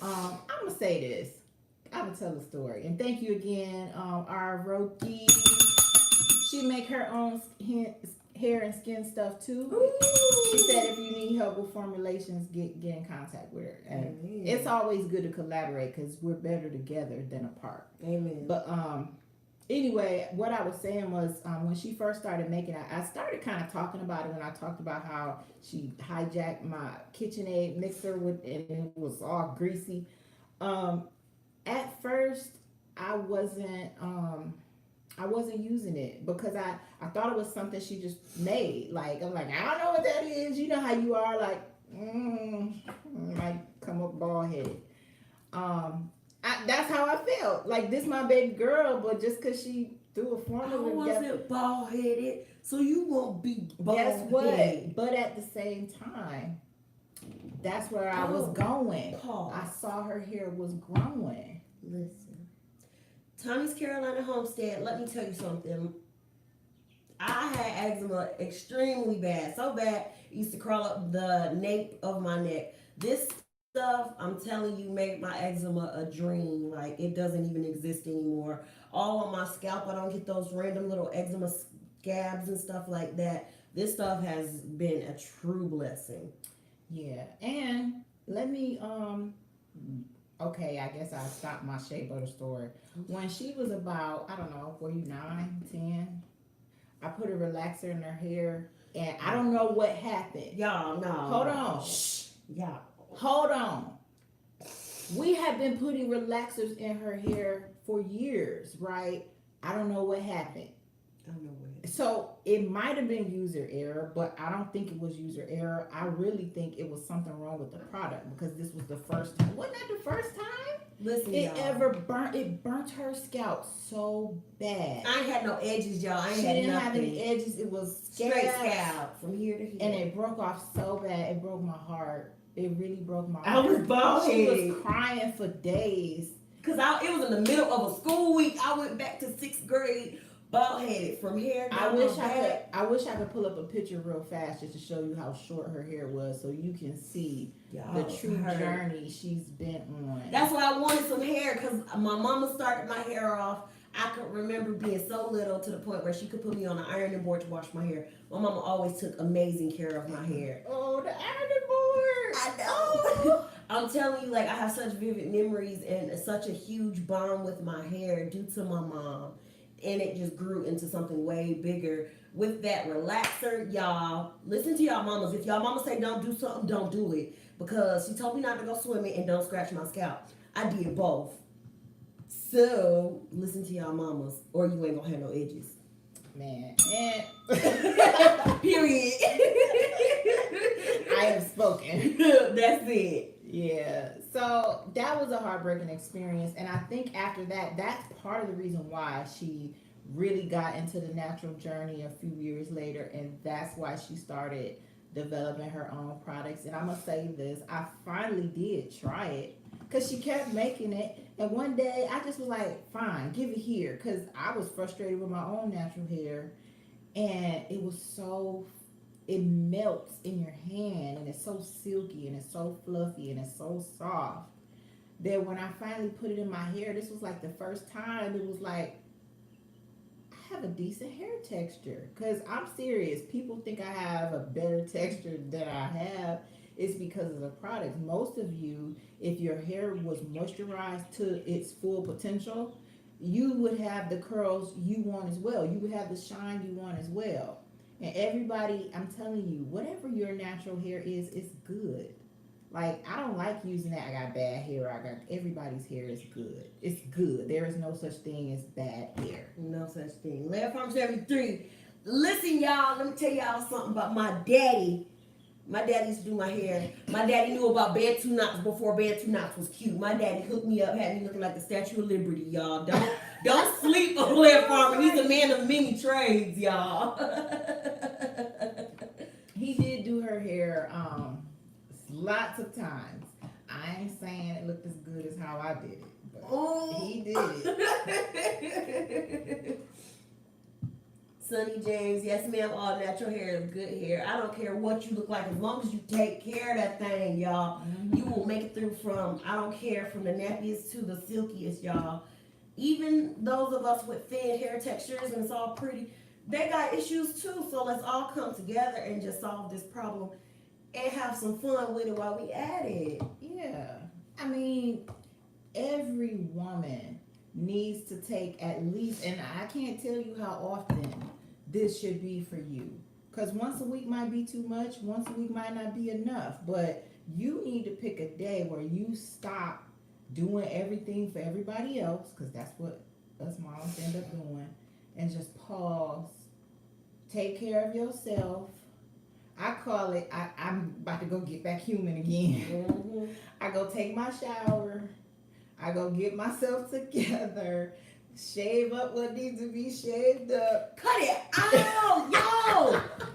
I'm going to say this. I'm going to tell the story. And thank you again, our Roki. She make her own hair and skin stuff too. Ooh. She said if you need help with formulations, get in contact with her. And it's always good to collaborate because we're better together than apart. Amen. But anyway, what I was saying was when she first started making it, I started kind of talking about it when I talked about how she hijacked my KitchenAid mixer and it was all greasy. At first, I wasn't using it because I thought it was something she just made. Like I'm like, I don't know what that is. You know how you are, like might come up bald headed. That's how I felt. Like this my baby girl, but just because she threw a formula I wasn't bald headed, so you won't be bald headed. Guess what? But at the same time, that's where I was going. Pause. I saw her hair was growing. Listen, Tommy's Carolina Homestead. Let me tell you something. I had eczema extremely bad, so bad it used to crawl up the nape of my neck. This stuff, I'm telling you, made my eczema a dream. Like it doesn't even exist anymore. All on my scalp, I don't get those random little eczema scabs and stuff like that. This stuff has been a true blessing. Yeah, and let me okay, I guess I stopped my Shea Butter story. When she was about, I don't know, were you 9, 10? I put a relaxer in her hair, and I don't know what happened. Y'all, no. Hold on. Shh. Y'all. Hold on. We have been putting relaxers in her hair for years, right? I don't know what happened. I don't know what. So it might have been user error, but I don't think it was user error. I really think it was something wrong with the product because this was the first time. Wasn't that the first time? Listen, it burnt her scalp so bad. I ain't had no edges, y'all. She didn't have any edges. It was straight scalp from here to here. And it broke off so bad. It broke my heart. It really broke my heart. I was bald headed. She was crying for days. Because it was in the middle of a school week. I went back to 6th grade, bald headed from hair down. I wish I could pull up a picture real fast just to show you how short her hair was so you can see the true journey she's been on. That's why I wanted some hair because my mama started my hair off. I could remember being so little to the point where she could put me on an ironing board to wash my hair. My mama always took amazing care of my hair. Oh, the ironing board! I know. I'm telling you, like, I have such vivid memories and such a huge bond with my hair due to my mom. And it just grew into something way bigger. With that relaxer, y'all, listen to y'all mamas. If y'all mama say don't do something, don't do it. Because she told me not to go swimming and don't scratch my scalp. I did both. So, listen to y'all mamas, or you ain't gonna have no edges. Man, and Period. I have spoken. That's it. Yeah, so that was a heartbreaking experience, and I think after that, that's part of the reason why she really got into the natural journey a few years later, and that's why she started developing her own products. And I'm gonna say this, I finally did try it because she kept making it, and one day I just was like, fine, give it here, because I was frustrated with my own natural hair, and it melts in your hand, and it's so silky and it's so fluffy and it's so soft that when I finally put it in my hair, this was like the first time it was like, I have a decent hair texture. Because I'm serious, people think I have a better texture than I have. It's because of the products. Most of you, if your hair was moisturized to its full potential, you would have the curls you want as well. You would have the shine you want as well. And everybody, I'm telling you, whatever your natural hair is, it's good. Like, I don't like using that. I got bad hair. Everybody's hair is good. It's good. There is no such thing as bad hair. No such thing. Laird Farm 73. Listen, y'all, let me tell y'all something about my daddy. My daddy used to do my hair. My daddy knew about Bantu knots before Bantu knots was cute. My daddy hooked me up, had me looking like the Statue of Liberty, y'all. Don't sleep on Laird Farmer. He's a man of many trades, y'all. He did do her hair lots of times. I ain't saying it looked as good as how I did it, but he did it. Sunny James, yes ma'am, all natural hair is good hair. I don't care what you look like, as long as you take care of that thing, y'all. Mm-hmm. You will make it through I don't care, from the nappiest to the silkiest, y'all. Even those of us with thin hair textures and it's all pretty, they got issues too. So let's all come together and just solve this problem and have some fun with it while we at it. Yeah. I mean, every woman needs to take at least, and I can't tell you how often this should be for you. Because once a week might be too much, once a week might not be enough. But you need to pick a day where you stop doing everything for everybody else, because that's what us moms end up doing, and just pause, take care of yourself. I call it, I'm about to go get back human again. Mm-hmm. I go take my shower. I go get myself together. Shave up what needs to be shaved up. Cut it out!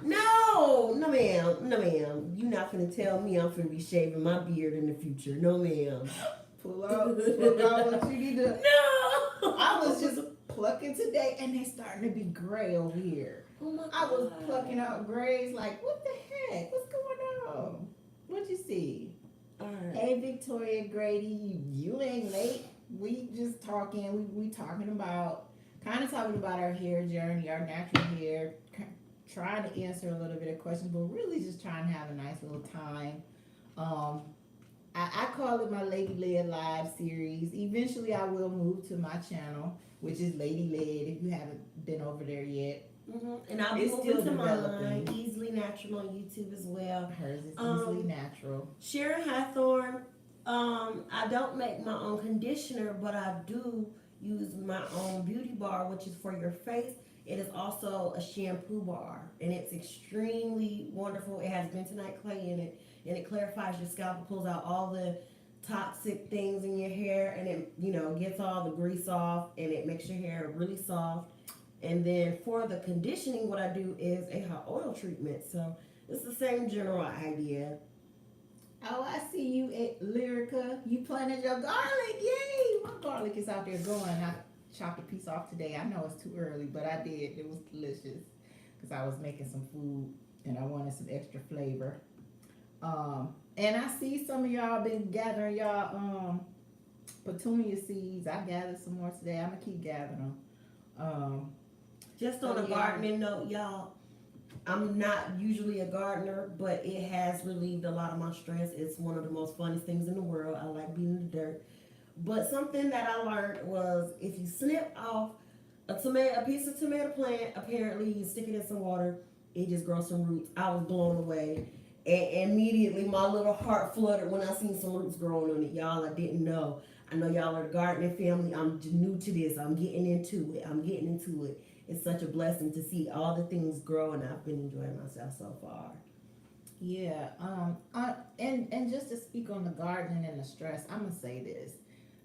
No, ma'am. You're not finna tell me I'm finna be shaving my beard in the future. No, ma'am. Pull out what you need to. No! I was just plucking today, and they starting to be gray over here. Oh my God. I was plucking out grays like, what the heck? What's going on? What'd you see? All right. Hey, Victoria Grady, you ain't late. We just talking. We talking about our hair journey, our natural hair, trying to answer a little bit of questions, but really just trying to have a nice little time. I call it my Ladylead live series. Eventually, I will move to my channel, which is Ladylead. If you haven't been over there yet. Mm-hmm. And I'll be moving to mine, Easily Natural on YouTube as well. Hers is Easily Natural. Sharon Hathorn, I don't make my own conditioner, but I do use my own beauty bar, which is for your face. It is also a shampoo bar, and it's extremely wonderful. It has bentonite clay in it, and it clarifies your scalp. It pulls out all the toxic things in your hair, and it, gets all the grease off, and it makes your hair really soft. And then for the conditioning, what I do is a hot oil treatment. So it's the same general idea. Oh, I see you at Lyrica. You planted your garlic. Yay! My garlic is out there growing. I chopped a piece off today. I know it's too early, but I did. It was delicious because I was making some food and I wanted some extra flavor. And I see some of y'all been gathering y'all petunia seeds. I gathered some more today. I'm going to keep gathering them. Just on a gardening note, y'all, I'm not usually a gardener, but it has relieved a lot of my stress. It's one of the most funnest things in the world. I like being in the dirt. But something that I learned was if you snip off a piece of tomato plant, apparently you stick it in some water, it just grows some roots. I was blown away. And immediately my little heart fluttered when I seen some roots growing on it. Y'all, I didn't know. I know y'all are the gardening family. I'm new to this. I'm getting into it. It's such a blessing to see all the things grow, and I've been enjoying myself so far. Yeah. And just to speak on the gardening and the stress, I'm gonna say this.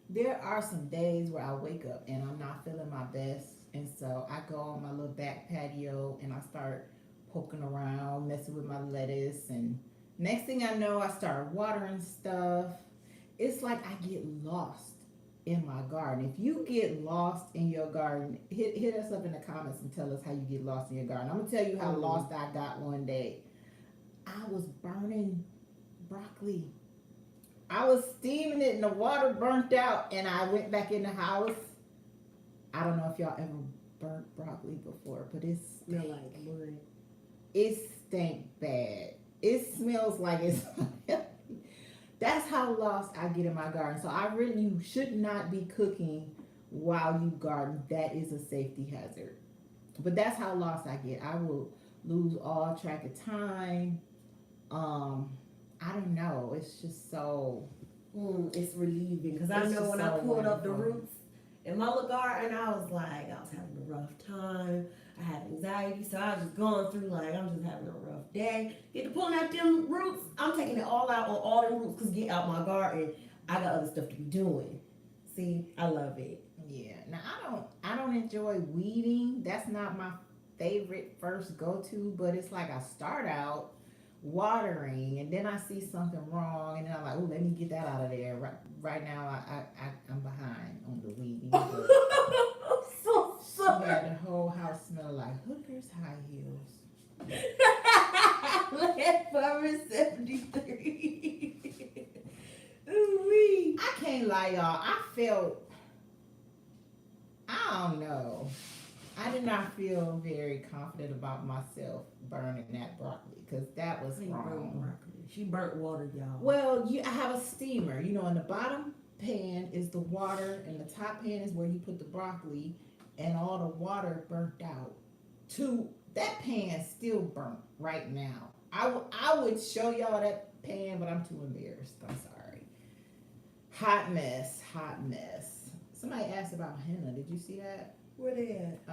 There are some days where I wake up and I'm not feeling my best, and so I go on my little back patio and I start poking around, messing with my lettuce, and next thing I know, I start watering stuff. It's like I get lost in my garden. If you get lost in your garden, hit us up in the comments and tell us how you get lost in your garden. I'm gonna tell you how lost I got one day. I was burning broccoli. I was steaming it and the water burnt out, and I went back in the house. I don't know if y'all ever burnt broccoli before, but it Smell like wood. it stank bad. It smells like it's that's how lost I get in my garden. So you should not be cooking while you garden. That is a safety hazard. But that's how lost I get. I will lose all track of time. I don't know. It's just so. It's relieving because I know when I pulled up the roots in my little garden, I was like, I was having a rough time. I had anxiety, so I was just going through like I'm just having a rough day. Get to pulling out them roots. I'm taking it all out on all them roots because get out my garden. I got other stuff to be doing. See, I love it. Yeah. Now I don't enjoy weeding. That's not my favorite first go to. But it's like I start out watering and then I see something wrong and then I'm like, oh, let me get that out of there. Right now I'm behind on the weeding. I'm so sorry. Yeah, the whole house smell like hookers high heels. Lead Farmer 73. Ooh-wee. I can't lie, y'all. I don't know. I did not feel very confident about myself burning that broccoli because that was wrong. She burnt water, y'all. Well, I have a steamer. You know, in the bottom pan is the water, and the top pan is where you put the broccoli, and all the water burnt out. That pan still burnt right now. I would show y'all that pan, but I'm too embarrassed. I'm sorry. Hot mess. Somebody asked about henna. Did you see that? Where they at?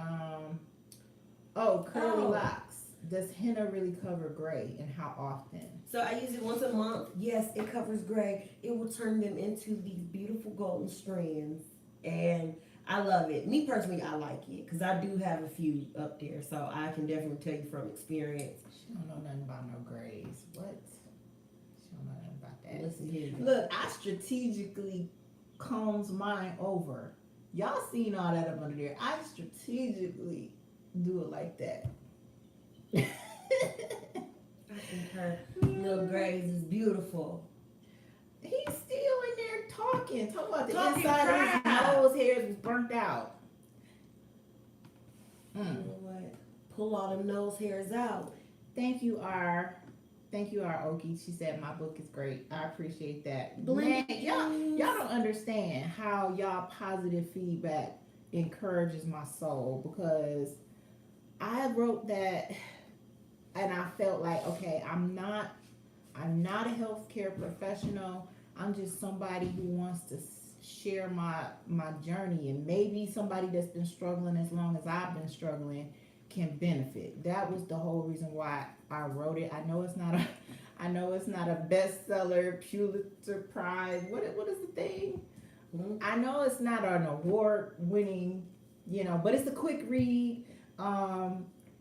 Curly locks. Does henna really cover gray, and how often? So I use it once a month. Yes, it covers gray. It will turn them into these beautiful golden strands, and I love it. Me personally, I like it because I do have a few up there, so I can definitely tell you from experience. She don't know nothing about no grays. What? She don't know nothing about that. Listen here. Look, I strategically combs mine over. Y'all seen all that up under there. I strategically do it like that. I think her little grays is beautiful. He's still in there talking about the Talking inside crap. of his nose hairs was burnt out. You know what? Pull all them nose hairs out. Thank you, R. Oki. She said my book is great. I appreciate that. Man, y'all don't understand how y'all positive feedback encourages my soul, because I wrote that and I felt like, okay, I'm not a healthcare professional. I'm just somebody who wants to share my journey, and maybe somebody that's been struggling as long as I've been struggling can benefit. That was the whole reason why I wrote it. I know it's not a bestseller, Pulitzer Prize. What is the thing? Mm-hmm. I know it's not an award-winning, but it's a quick read.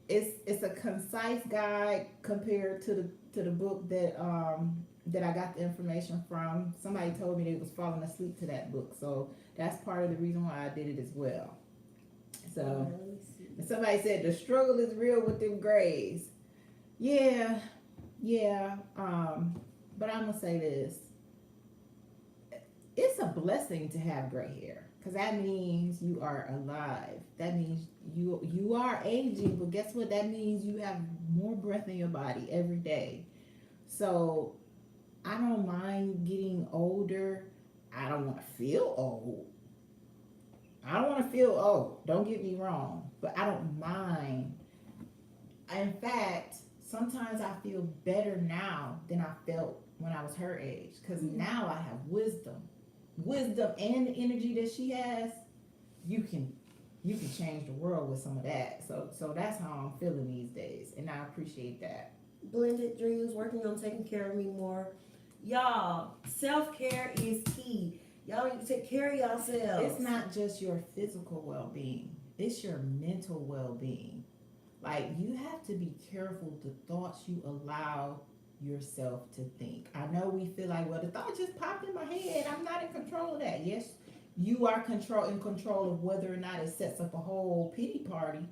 It's a concise guide compared to the book that I got the information from. Somebody told me they was falling asleep to that book, so that's part of the reason why I did it as well. So, and somebody said the struggle is real with them grays. Yeah. But I'm gonna say this: it's a blessing to have gray hair. Because that means you are alive. That means you are aging, but guess what? That means you have more breath in your body every day. So I don't mind getting older. I don't want to feel old. I don't want to feel old. Don't get me wrong, but I don't mind. In fact, sometimes I feel better now than I felt when I was her age because now I have wisdom and the energy that she has. You can change the world with some of that. So that's how I'm feeling these days, and I appreciate that. Blended dreams, working on taking care of me more. Y'all, self-care is key. Y'all need to take care of yourselves. It's not just your physical well-being, it's your mental well-being. Like, you have to be careful the thoughts you allow yourself to think. I know we feel like, well, the thought just popped in my head. I'm not in control of that. Yes, you are in control of whether or not it sets up a whole pity party.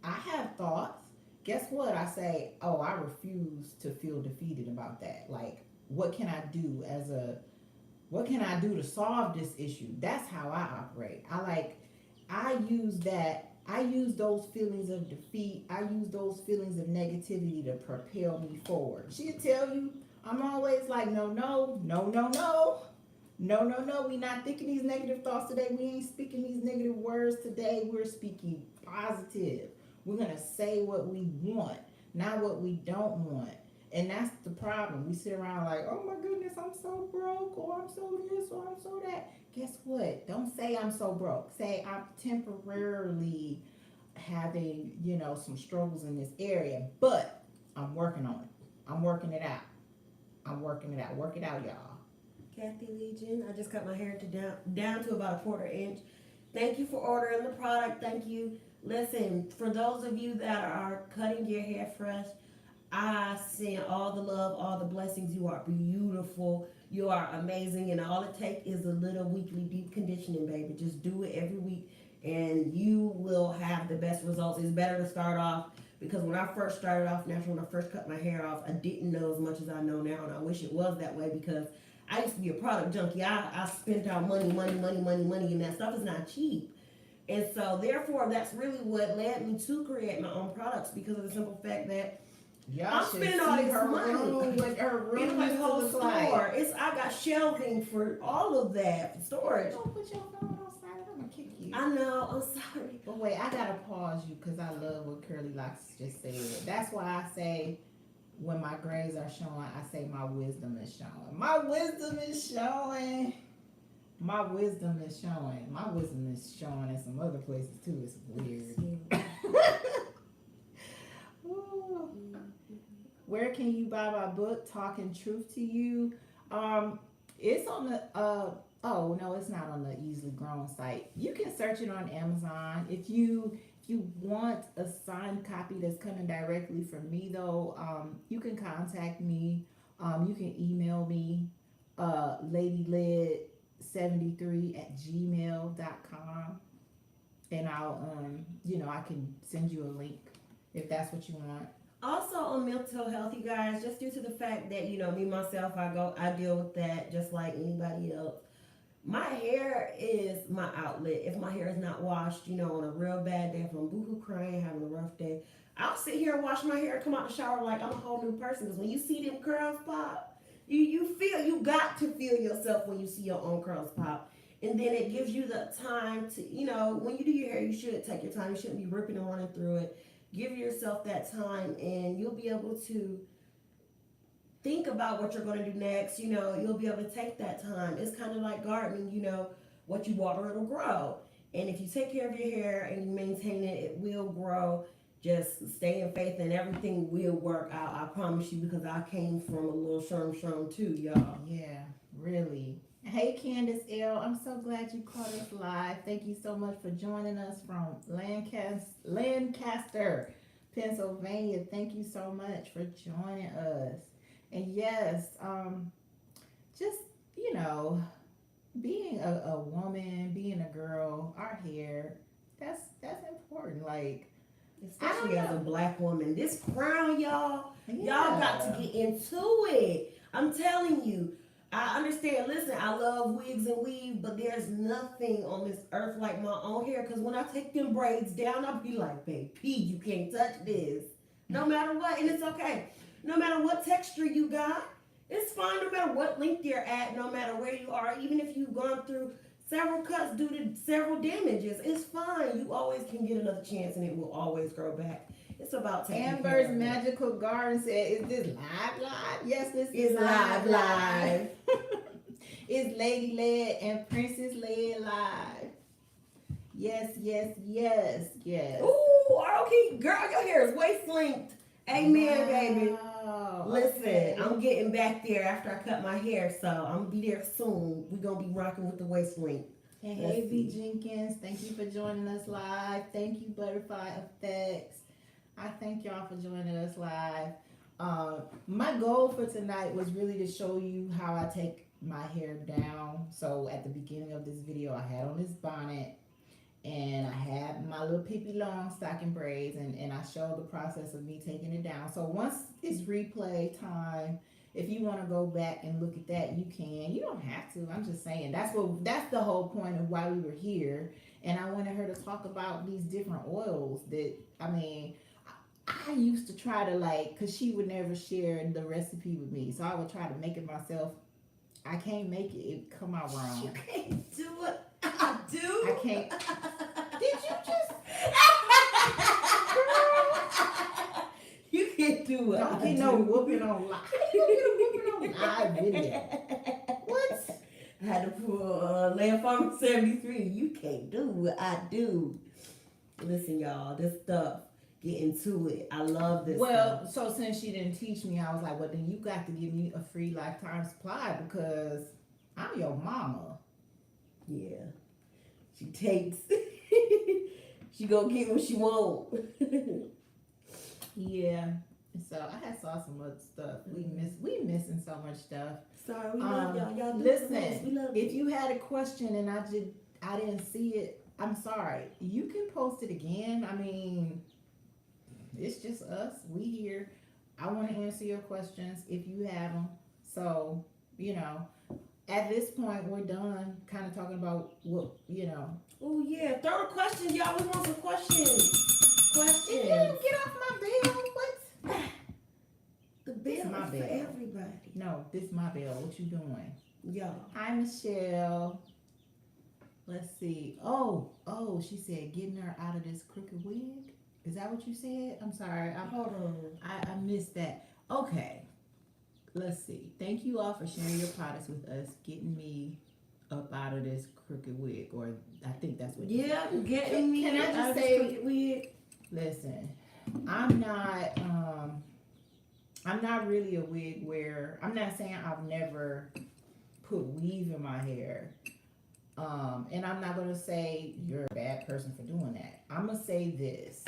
I have thoughts. Guess what? I say, oh, I refuse to feel defeated about that. Like, what can I do what can I do to solve this issue? That's how I operate. I use those feelings of defeat. I use those feelings of negativity to propel me forward. She'll tell you, I'm always like, no, no, no, no, no. No, no, no. We not thinking these negative thoughts today. We ain't speaking these negative words today. We're speaking positive. We're going to say what we want, not what we don't want. And that's the problem. We sit around like, oh my goodness, I'm so broke, or I'm so this, or I'm so that. Guess what? Don't say I'm so broke. Say I'm temporarily having, some struggles in this area, but I'm working on it. I'm working it out. Work it out, y'all. Kathy Legion, I just cut my hair down to about a quarter inch. Thank you for ordering the product. Thank you. Listen, for those of you that are cutting your hair fresh, I send all the love, all the blessings. You are beautiful. You are amazing. And all it takes is a little weekly deep conditioning, baby. Just do it every week and you will have the best results. It's better to start off because when I first started off natural, when I first cut my hair off, I didn't know as much as I know now. And I wish it was that way because I used to be a product junkie. I spent out money, and that stuff is not cheap. And so therefore, that's really what led me to create my own products because of the simple fact that I'm spending all this money. Her room in my whole store. I got shelving for all of that for storage. Don't put your phone outside. I'm gonna kick you. I know. I'm sorry. But wait, I gotta pause you because I love what Curly Locks just said. That's why I say when my grades are showing, I say my wisdom is showing. My wisdom is showing. My wisdom is showing. My wisdom is showing in some other places too. It's weird. Where can you buy my book, Talking Truth to You? It's on the, oh, no, it's not on the Easily Grown site. You can search it on Amazon. If you want a signed copy that's coming directly from me, though, you can contact me. You can email me, ladylead73@gmail.com. And I'll, I can send you a link if that's what you want. Also on mental health, you guys, just due to the fact that, me, myself, I deal with that just like anybody else. My hair is my outlet. If my hair is not washed, on a real bad day, if I'm boohoo crying, having a rough day, I'll sit here and wash my hair, come out the shower like I'm a whole new person. Because when you see them curls pop, you got to feel yourself when you see your own curls pop. And then it gives you the time to, when you do your hair, you should take your time. You shouldn't be ripping and running through it. Give yourself that time and you'll be able to think about what you're going to do next. You'll be able to take that time. It's kind of like gardening, what you water, it'll grow. And if you take care of your hair and you maintain it, it will grow. Just stay in faith and everything will work out. I promise you, because I came from a little shrum too, y'all. Yeah, really. Hey, Candace L. I'm so glad you caught us live. Thank you so much for joining us from Lancaster, Pennsylvania. Thank you so much for joining us. And yes, just, being a woman, being a girl, our hair, that's important. Like, especially as a black woman, this crown, y'all yeah. got to get into it. I'm telling you. I understand. Listen, I love wigs and weave, but there's nothing on this earth like my own hair. Because when I take them braids down, I'll be like, baby, you can't touch this. No matter what, and it's okay. No matter what texture you got, it's fine. No matter what length you're at, no matter where you are, even if you've gone through several cuts due to several damages, it's fine. You always can get another chance, and it will always grow back. It's about taking Amber's care of it. Magical Garden said, "Is this live? Yes, this is It's live. It's Ladylead and Princess Lead live. Yes, yes, yes, yes. Ooh, okay, girl, your hair is waist length. Amen, baby. Wow, Listen, okay. I'm getting back there after I cut my hair, so I'm gonna be there soon. We're gonna be rocking with the waist length. And Let's hey, V see. Jenkins, thank you for joining us live. Thank you, Butterfly Effects. I thank y'all for joining us live. My goal for tonight was really to show you how I take my hair down. So at the beginning of this video, I had on this bonnet and I had my little peepee long stocking braids, and I showed the process of me taking it down. So once it's replay time, if you want to go back and look at that, you can. You don't have to. I'm just saying that's the whole point of why we were here. And I wanted her to talk about these different oils that, I mean, I used to try to because she would never share the recipe with me. So I would try to make it myself. I can't make it. It come out wrong. You can't do what I do. I can't. Did you just? You can't do what Don't I get do. no whooping on live. You don't get a whooping on live video. What? I had to pull Land Farmer 73. You can't do what I do. Listen, y'all, this stuff. Get into it. I love this. Well, stuff. so since she didn't teach me, I was like, well, then you got to give me a free lifetime supply because I'm your mama. Yeah. She takes. She gonna get what she want. Yeah. So I had saw some other stuff. We missing so much stuff. Sorry, we love y'all. Y'all do listen, the most. We love if you. you had a question and I didn't see it, I'm sorry. You can post it again. I mean, it's just us. We here. I want to answer your questions if you have them. So, at this point, we're done kind of talking about what. Oh yeah, throw the questions. Y'all always want some questions. Questions. Get off my bell. What? The This bell my is for bell. everybody. No, this my bell. What you doing? Y'all. Hi, Michelle. Let's see. Oh, she said getting her out of this crooked wig. Is that what you said? I'm sorry. Hold on. I missed that. Okay. Let's see. Thank you all for sharing your products with us, getting me up out of this crooked wig, or I think that's what. Yeah, getting me. Can I just out of say- this crooked wig? Listen, I'm not really a wig wearer. I'm not saying I've never put weave in my hair. And I'm not gonna say you're a bad person for doing that. I'm gonna say this.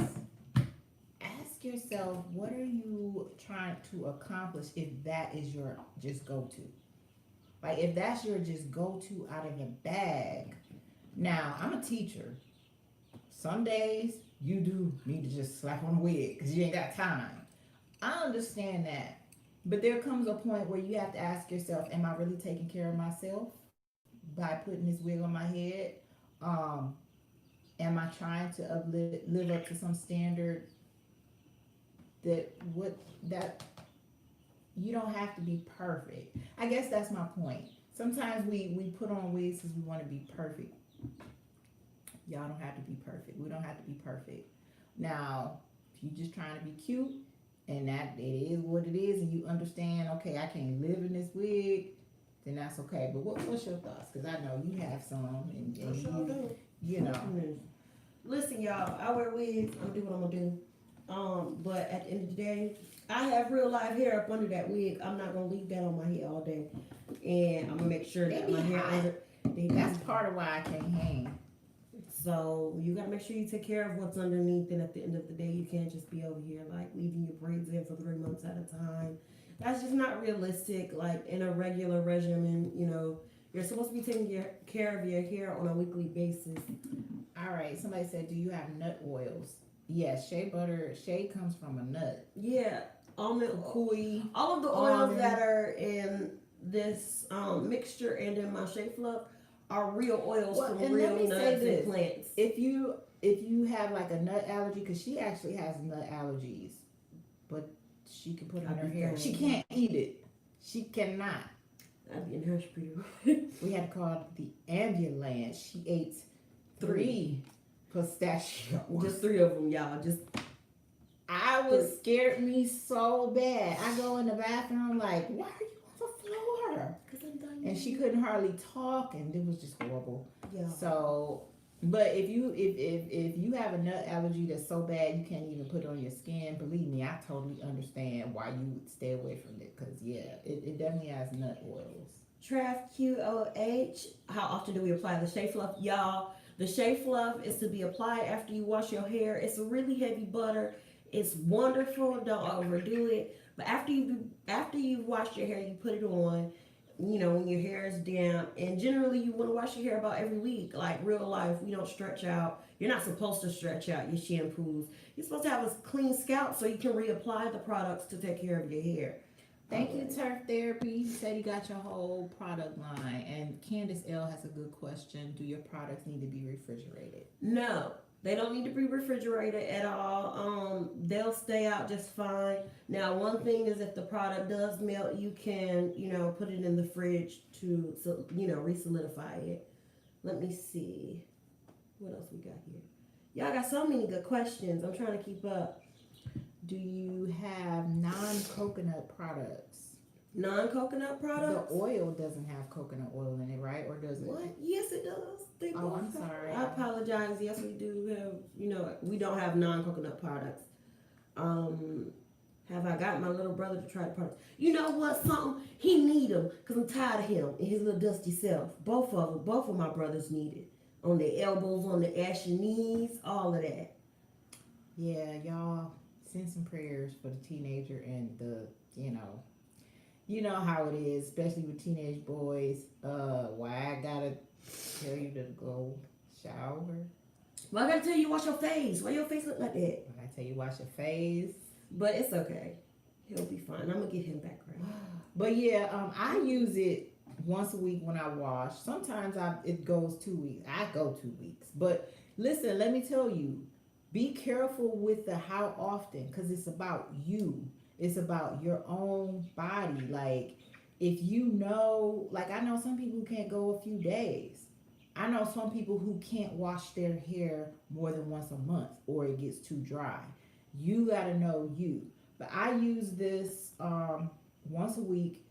Ask yourself, what are you trying to accomplish if that is your just go-to? Like if that's your just go-to out of the bag. Now, I'm a teacher. Some days you do need to just slap on a wig because you ain't got time. I understand that. But there comes a point where you have to ask yourself, am I really taking care of myself by putting this wig on my head? Am I trying to live up to some standard that you don't have to be perfect? I guess that's my point. Sometimes we put on wigs because we want to be perfect. Y'all don't have to be perfect. We don't have to be perfect. Now, if you're just trying to be cute and that it is what it is and you understand, okay, I can't live in this wig, then that's okay. But what's your thoughts? Because I know you have some and you know. Listen, y'all, I wear wigs. I'm gonna do what I'm gonna do. But at the end of the day, I have real live hair up under that wig. I'm not gonna leave that on my head all day, and I'm gonna make sure that my hair under. That's part of why I can't hang. So you gotta make sure you take care of what's underneath, and at the end of the day, you can't just be over here like leaving your braids in for 3 months at a time. That's just not realistic. Like in a regular regimen, you're supposed to be taking care of your hair on a weekly basis. All right, somebody said, do you have nut oils? Yes, shea butter. Shea comes from a nut. Yeah, almond, Kukui. all of the oils almond. that are in this mixture and then my Shea Fluff are real oils Well, from and real let me say nuts and this. plants. If you have like a nut allergy, because she actually has nut allergies, but she can put it in her hair. She can't eat it. She cannot. I'd be in her pretty. We had to call the ambulance. She ate 3 pistachios. Just 3 of them, y'all. Just I was scared me so bad. I go in the bathroom like, why are you on the floor? And she couldn't hardly talk, and it was just horrible. Yeah. So, but if you have a nut allergy that's so bad you can't even put it on your skin, believe me, I totally understand why you would stay away from it. Because yeah, it definitely has nut oils. Traf QOH. How often do we apply the Shea Fluff, y'all? The Shea Fluff is to be applied after you wash your hair. It's a really heavy butter. It's wonderful. Don't overdo it. But after you've washed your hair, you put it on. You know, when your hair is damp, and generally you want to wash your hair about every week. Like real life, we don't stretch out. You're not supposed to stretch out your shampoos. You're supposed to have a clean scalp so you can reapply the products to take care of your hair. Thank you, Turf Therapy. You said you got your whole product line. And Candace L has a good question. Do your products need to be refrigerated? No, they don't need to be refrigerated at all. They'll stay out just fine. Now, one thing is if the product does melt, you can, put it in the fridge to, re-solidify it. Let me see. What else we got here? Y'all got so many good questions. I'm trying to keep up. Do you have non-coconut products? Non-coconut products? The oil doesn't have coconut oil in it, right? Or does it? What? Yes, it does. I'm sorry. I apologize. Yes, we do have, we don't have non-coconut products. Have I got my little brother to try the products? You know what? Something, he need them because I'm tired of him and his little dusty self. Both of my brothers need it. On their elbows, on their ashy knees, all of that. Yeah, y'all send some prayers for the teenager and the, you know how it is, especially with teenage boys. Why I gotta tell you to go shower? Well, I gotta tell you, wash your face. Why your face look like that? When I tell you wash your face. But it's okay. He'll be fine. I'm gonna get him back right. But yeah, I use it once a week when I wash. Sometimes it goes 2 weeks. I go 2 weeks. But listen, let me tell you, be careful with the how often, because it's about you. It's about your own body. Like, if like I know some people who can't go a few days. I know some people who can't wash their hair more than once a month or it gets too dry. You got to know you. But I use this once a week,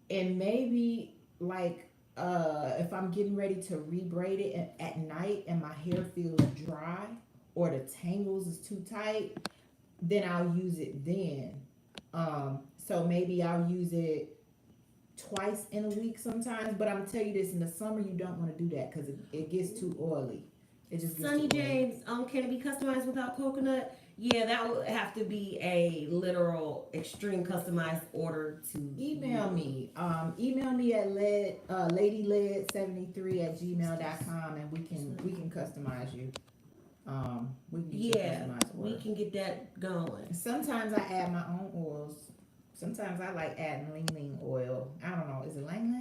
and maybe like if I'm getting ready to rebraid it at night and my hair feels dry or the tangles is too tight, then I'll use it then. So maybe I'll use it twice in a week sometimes, but I'm gonna tell you this, in the summer you don't want to do that because it gets too oily. It just gets Sunny too oily. James, can it be customized without coconut? Yeah, that would have to be a literal extreme customized order to Email me. Email me at ladylead73@gmail.com and we can customize you. We can get you a customized order. We can get that going. Sometimes I add my own oils. Sometimes I like adding ling oil. I don't know. Is it lang?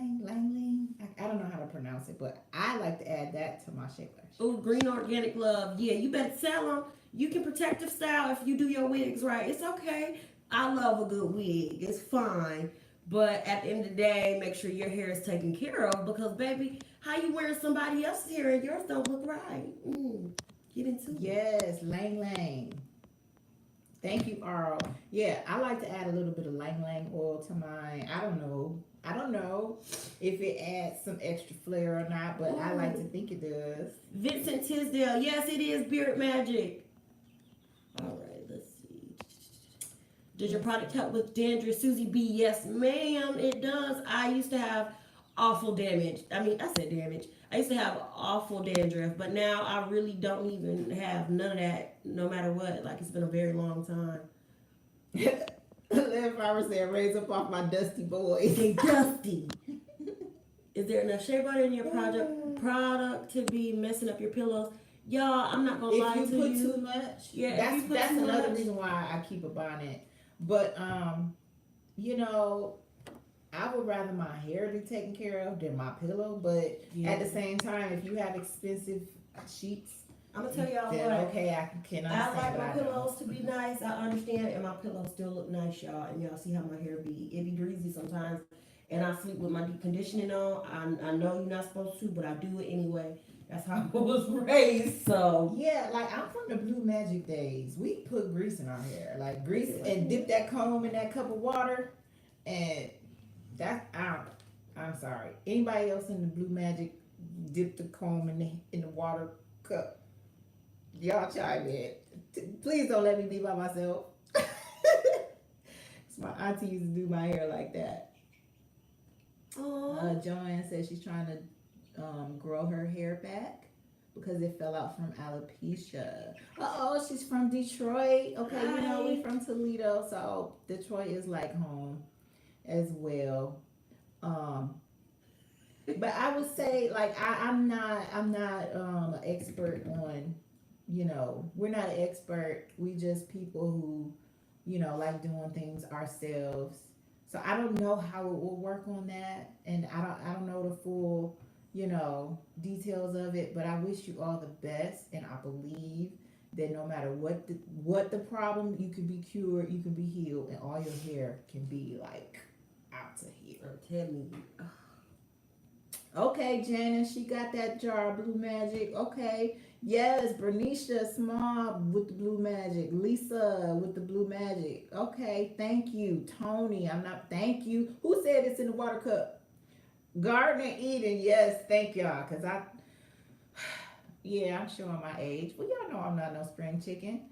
I don't know how to pronounce it, but I like to add that to my shea butter. Oh, green organic love. Yeah, you better sell them. You can protective style if you do your wigs right. It's okay. I love a good wig. It's fine. But at the end of the day, make sure your hair is taken care of because, baby, how you wearing somebody else's hair and yours don't look right? Get into it. Yes, lang. Thank you, Arl. Yeah, I like to add a little bit of lang oil to mine. I don't know if it adds some extra flair or not, but I like to think it does. Vincent Tisdale. Yes, it is Beard Magic. All right, let's see. Does your product help with dandruff? Susie B. Yes, ma'am, it does. I used to have awful damage. I used to have awful dandruff, but now I really don't even have none of that, no matter what. Like, it's been a very long time. If I was there, raise up off my dusty boys. They dusty. Is there enough shea butter in your product to be messing up your pillows? Y'all, I'm not gonna lie to you. If you put too much, that's another reason why I keep a bonnet. But I would rather my hair be taken care of than my pillow, but at the same time, if you have expensive sheets, I'm gonna tell y'all then what. okay, I can understand. I like my but pillows to be nice. I understand, and my pillows still look nice, y'all. And y'all see how my hair be. It be greasy sometimes, and I sleep with my deep conditioning on. I know you're not supposed to, but I do it anyway. That's how I was raised. So yeah, like I'm from the Blue Magic days. We put grease in our hair, like grease, and dip that comb in that cup of water, and that's out. I'm sorry. Anybody else in the Blue Magic dip the comb in the water cup? Y'all chime in. Please don't let me be by myself. My auntie used to do my hair like that. Joanne says she's trying to grow her hair back because it fell out from alopecia. She's from Detroit. Okay, Hi. you know we from Toledo, so Detroit is like home as well. But I would say like I'm not an expert on, we're not an expert. We just people who, like doing things ourselves. So I don't know how it will work on that, and I don't know the full, details of it. But I wish you all the best, and I believe that no matter what the problem, you can be cured, you can be healed, and all your hair can be like out to here. Tell me. Okay, Janice, she got that jar of Blue Magic. Okay. Yes, Bernicia Small with the Blue Magic. Lisa with the Blue Magic. Okay, thank you. Tony, thank you. Who said it's in the water cup? Gardner Eden, yes, thank y'all. I'm showing my age. Well, y'all know I'm not no spring chicken.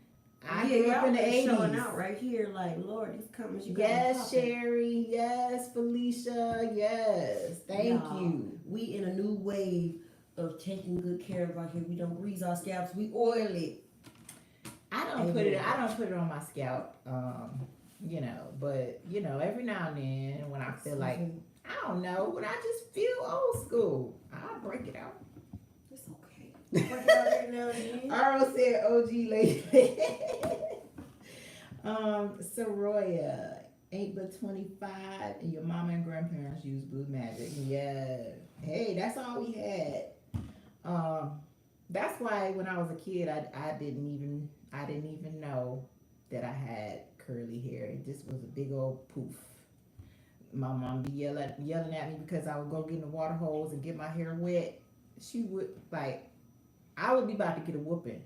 I grew up in the 80s. Showing out right here, like, Lord, it's coming. Yes, Sherry. Yes, Felicia. Yes, thank you. We in a new wave of taking good care of our hair. We don't grease our scalps. We oil it. I don't put it on my scalp. But every now and then when I feel like I don't know, when I just feel old school, I'll break it out. It's okay. Break it out every now and then. Earl said OG lady. Soroya, 8 but 25, and your mama and grandparents use Blue Magic. Yeah. Hey, that's all we had. That's why when I was a kid, I didn't even know that I had curly hair. It just was a big old poof. My mom be yelling at me because I would go get in the water hose and get my hair wet. She would I would be about to get a whooping.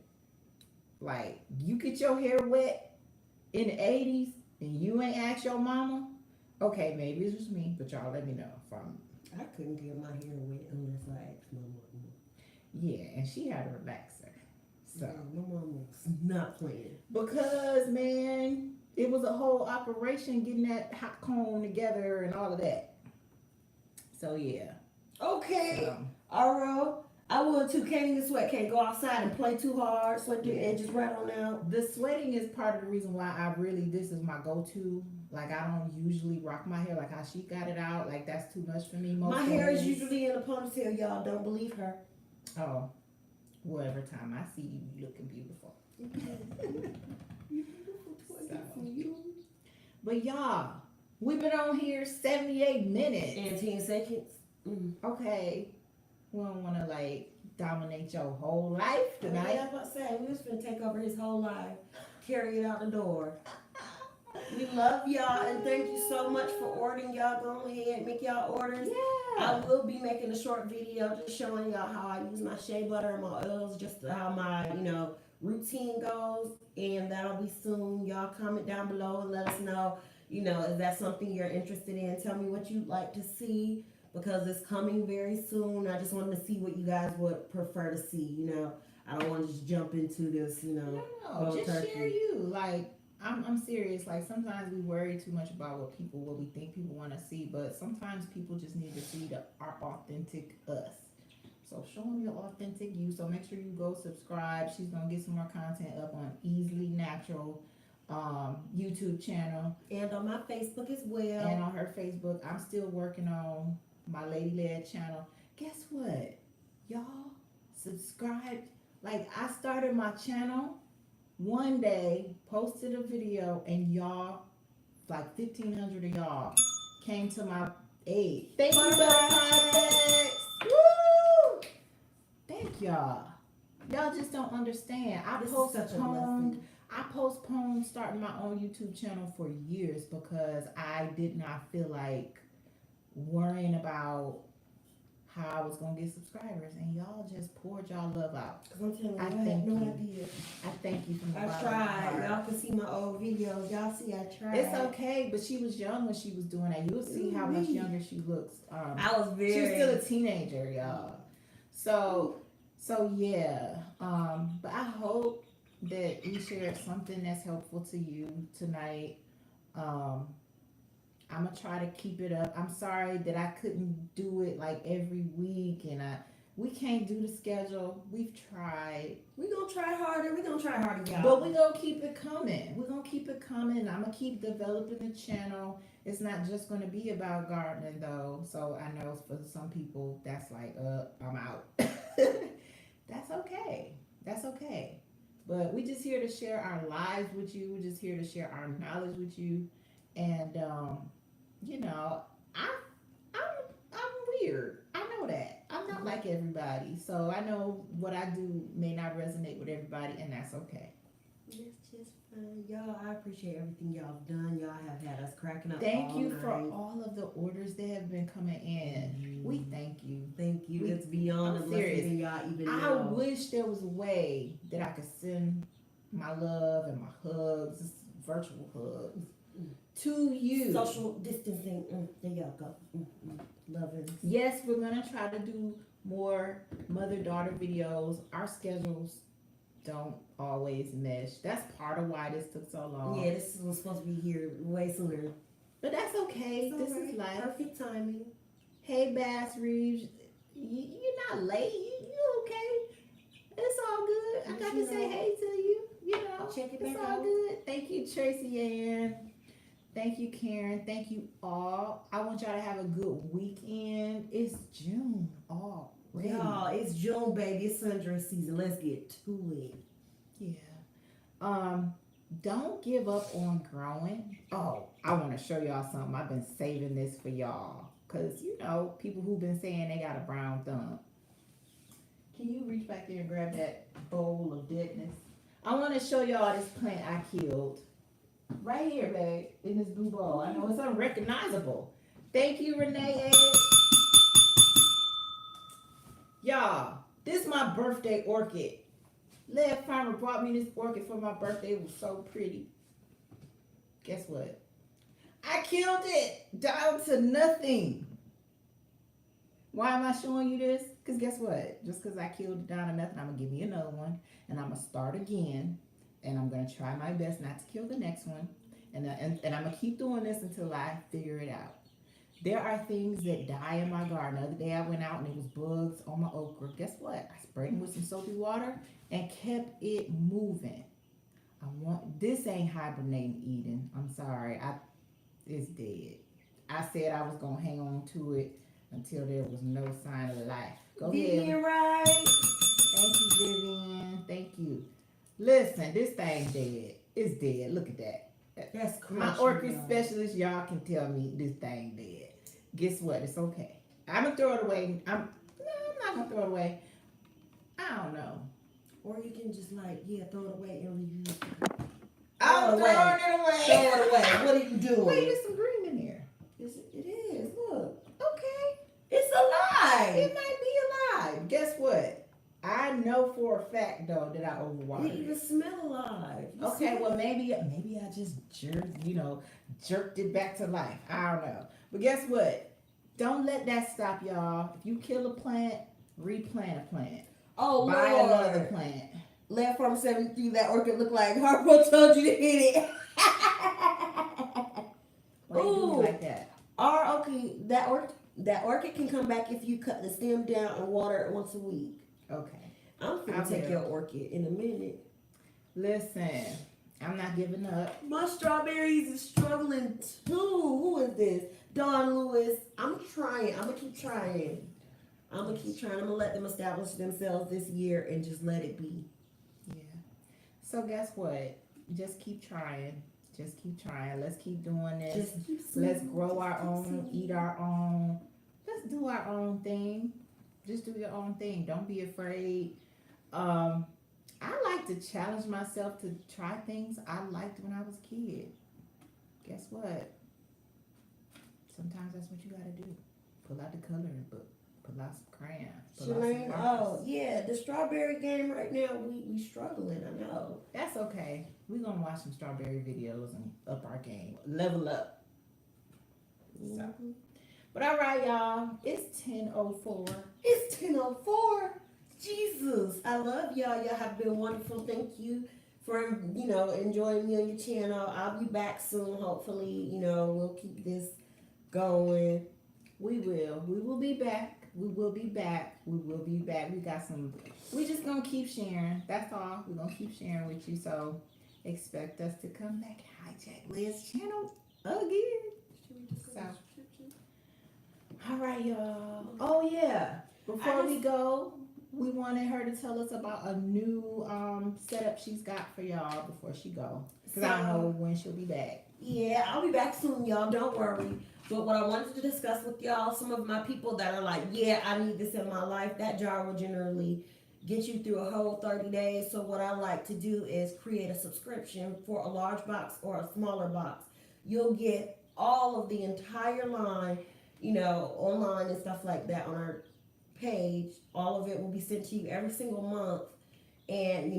Like, you get your hair wet in the 80s and you ain't asked your mama? Okay, maybe it's just me, but y'all let me know if I couldn't get my hair wet unless I asked my mom. Yeah, and she had a relaxer. So my mom was not playing. Because, man, it was a whole operation getting that hot comb together and all of that. So, yeah. Okay. Aro, I would too. Can't even sweat. Can't go outside and play too hard. Sweat the edges right on out. The sweating is part of the reason why this is my go-to. Like, I don't usually rock my hair like how she got it out. Like, that's too much for me. My hair is usually in a ponytail, y'all. Don't believe her. Oh. Well, every time I see you looking beautiful. But y'all, we've been on here 78 minutes. And 10 seconds. Okay. We don't want to dominate your whole life tonight. Yeah, I was about to say, we was going to take over his whole life. Carry it out the door. We love y'all and thank you so much for ordering. Y'all go ahead, make y'all orders. Yeah. I will be making a short video just showing y'all how I use my shea butter and my oils, just how my, routine goes. And that'll be soon. Y'all comment down below and let us know, is that something you're interested in? Tell me what you'd like to see because it's coming very soon. I just wanted to see what you guys would prefer to see, I don't want to just jump into this, No, just turkey. share you. I'm serious. Sometimes we worry too much about what we think people want to see, but sometimes people just need to see our authentic us. So show them your authentic you. So make sure you go subscribe. She's gonna get some more content up on Easily Natural YouTube channel and on my Facebook as well. And on her Facebook, I'm still working on my Ladylead channel. Guess what, y'all? Subscribe. I started my channel. One day, posted a video, and y'all, 1,500 of y'all came to my 8. Thank you, Bye. Butterflies. Woo! Thank y'all. Y'all just don't understand. This is such a blessing. I postponed starting my own YouTube channel for years because I did not feel like worrying about how I was gonna get subscribers, and y'all just poured y'all love out. Cause I'm telling you, I I thank had no you. idea. I thank you from the I bottom of my tried. heart. Y'all can see my old videos. Y'all see I tried. It's okay, but she was young when she was doing that. You'll see how much younger she looks. I was very. She was still a teenager, y'all. So yeah. But I hope that we shared something that's helpful to you tonight. I'm gonna try to keep it up. I'm sorry that I couldn't do it like every week, and we can't do the schedule. We've tried. We gonna try harder. We gonna try harder, y'all. But we gonna keep it coming. We're gonna keep it coming. I'm gonna keep developing the channel. It's not just gonna be about gardening though. So I know for some people that's like, I'm out. That's okay. That's okay. But we just here to share our lives with you. We're just here to share our knowledge with you. And you know, I'm weird. I know that. I'm not like everybody. So I know what I do may not resonate with everybody, and that's okay. It's just fun. Y'all, I appreciate everything y'all have done. Y'all have had us cracking up. Thank all you night. for all of the orders that have been coming in. We thank you. Thank you. It's beyond I'm the blessing serious. than y'all even I know. wish there was a way that I could send my love and my hugs, virtual hugs, to you. Social distancing. There y'all go. Loving. Yes, we're gonna try to do more mother-daughter videos. Our schedules don't always mesh. That's part of why this took so long. Yeah, this was supposed to be here way sooner. But that's okay. It's This all right. is life. Perfect timing. Hey, Bass Reeves, you're not late. You okay? It's all good. I got to say hey to you. You know, Check it it's back all out. good. Thank you, Tracy Ann. Thank you, Karen. Thank you all. I want y'all to have a good weekend. It's June already. Y'all, it's June, baby. It's sundress season. Let's get to it. Yeah. Don't give up on growing. Oh, I want to show y'all something. I've been saving this for y'all. Because, you know, people who've been saying they got a brown thumb. Can you reach back there and grab that bowl of deadness? I want to show y'all this plant I killed. Right here, babe, in this blue bowl. I know it's unrecognizable. Thank you, Renee. Y'all, this is my birthday orchid. Lead Farmer brought me this orchid for my birthday. It was so pretty. Guess what? I killed it down to nothing. Why am I showing you this? Because guess what? Just because I killed it down to nothing, I'm going to give you another one. And I'm going to start again. And I'm going to try my best not to kill the next one. And I'm going to keep doing this until I figure it out. There are things that die in my garden. The other day I went out and it was bugs on my okra. Guess what? I sprayed them with some soapy water and kept it moving. This ain't hibernating Eden. I'm sorry. It's dead. I said I was going to hang on to it until there was no sign of life. Go Vivian, ahead. right? Thank you, Vivian. Thank you. Listen, this thing dead. It's dead. Look at that. That's crazy. My orchid specialist, y'all can tell me this thing dead. Guess what? It's okay. I'm going to throw it away. I'm not going to throw it away. I don't know. Or you can just throw it away and reuse it. I'm throwing it away. Throw it away. What are you doing? Wait, there's some green in here. It is. Look. Okay. It's alive. It might be alive. Guess what? I know for a fact though that I It overwatered even it. smell alive. You Okay, smell well it? maybe I just jerked it back to life. I don't know. But guess what? Don't let that stop y'all. If you kill a plant, replant a plant. Oh, Buy Lord. another plant. Left Farm 73, that orchid looked like Harpo told you to hit it. Why you do Ooh. it like that? That orchid can come back if you cut the stem down and water it once a week. Okay. I'm gonna I take will. your orchid in a minute. Listen, I'm not giving up. My strawberries is struggling too. Who is this? Dawn Lewis. I'm trying. I'm gonna keep trying. I'm gonna let them establish themselves this year and just let it be. Yeah. So guess what? Just keep trying. Just keep trying. Let's keep doing this. Just keep Let's singing. grow Just our keep own, singing. eat our own. Let's do our own thing. Just do your own thing. Don't be afraid. I like to challenge myself to try things I liked when I was a kid. Guess what? Sometimes that's what you gotta do. Pull out the coloring book. Pull out some crayons. Pull out some Shalane, markers. yeah, the strawberry game right now, we struggling, I know. That's okay. We're gonna watch some strawberry videos and up our game. Level up. So. Mhm. But all right, y'all. It's 10:04. It's 10:04. Jesus, I love y'all. Y'all have been wonderful. Thank you for, enjoying me on your channel. I'll be back soon, hopefully. We'll keep this going. We will. We will be back. We will be back. We will be back. We just gonna keep sharing. That's all. We're gonna keep sharing with you. So expect us to come back and hijack Lead's channel again. So all right, y'all. Oh yeah. Before we go, we wanted her to tell us about a new setup she's got for y'all before she go. Because I don't know when she'll be back. Yeah, I'll be back soon, y'all. Don't worry. But what I wanted to discuss with y'all, some of my people that are like, yeah, I need this in my life, that jar will generally get you through a whole 30 days. So what I like to do is create a subscription for a large box or a smaller box. You'll get all of the entire line, online and stuff like that on our page. All of it will be sent to you every single month. And,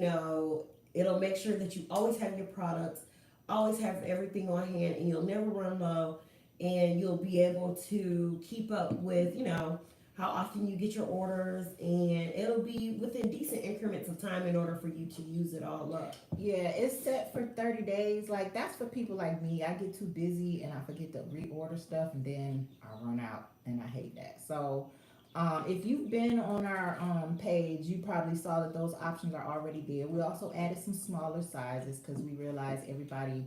it'll make sure that you always have your products, always have everything on hand, and you'll never run low. And you'll be able to keep up with, how often you get your orders, and it'll be within decent increments of time in order for you to use it all up. Yeah, it's set for 30 days. Like, that's for people like me. I get too busy and I forget to reorder stuff, and then I run out, and I hate that. So, if you've been on our page, you probably saw that those options are already there. We also added some smaller sizes because we realized everybody,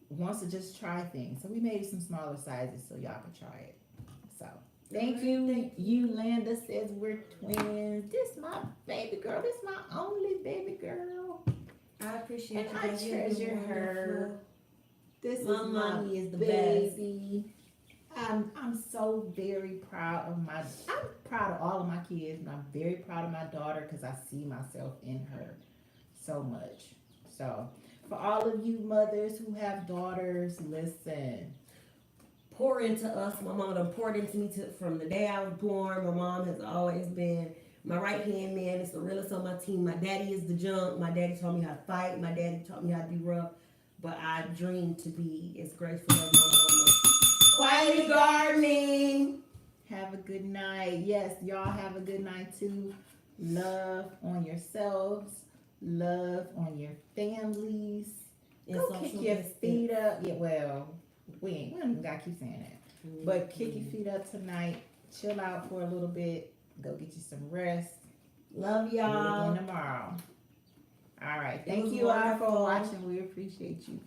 wants to just try things. So we made some smaller sizes so y'all can try it. So thank you. Yolanda says we're twins. This my baby girl. This my only baby girl. I appreciate And you I guys. You're treasure wonderful. her. This My is my mommy is the baby. I'm so very proud of I'm proud of all of my kids, but I'm very proud of my daughter because I see myself in her so much. So for all of you mothers who have daughters, listen. Pour into us. My mom done poured into me from the day I was born. My mom has always been my right hand man. It's the realest on my team. My daddy is the junk. My daddy taught me how to fight. My daddy taught me how to be rough. But I dream to be as graceful as my mama. Quietly gardening. Have a good night. Yes, y'all have a good night too. Love on yourselves. Love on your families. Go kick your feet up. Yeah, well, we don't gotta keep saying that. Mm-hmm. But kick your feet up tonight. Chill out for a little bit. Go get you some rest. Love Do it y'all. again tomorrow. All right. It Thank was you all wonderful. for watching. We appreciate you.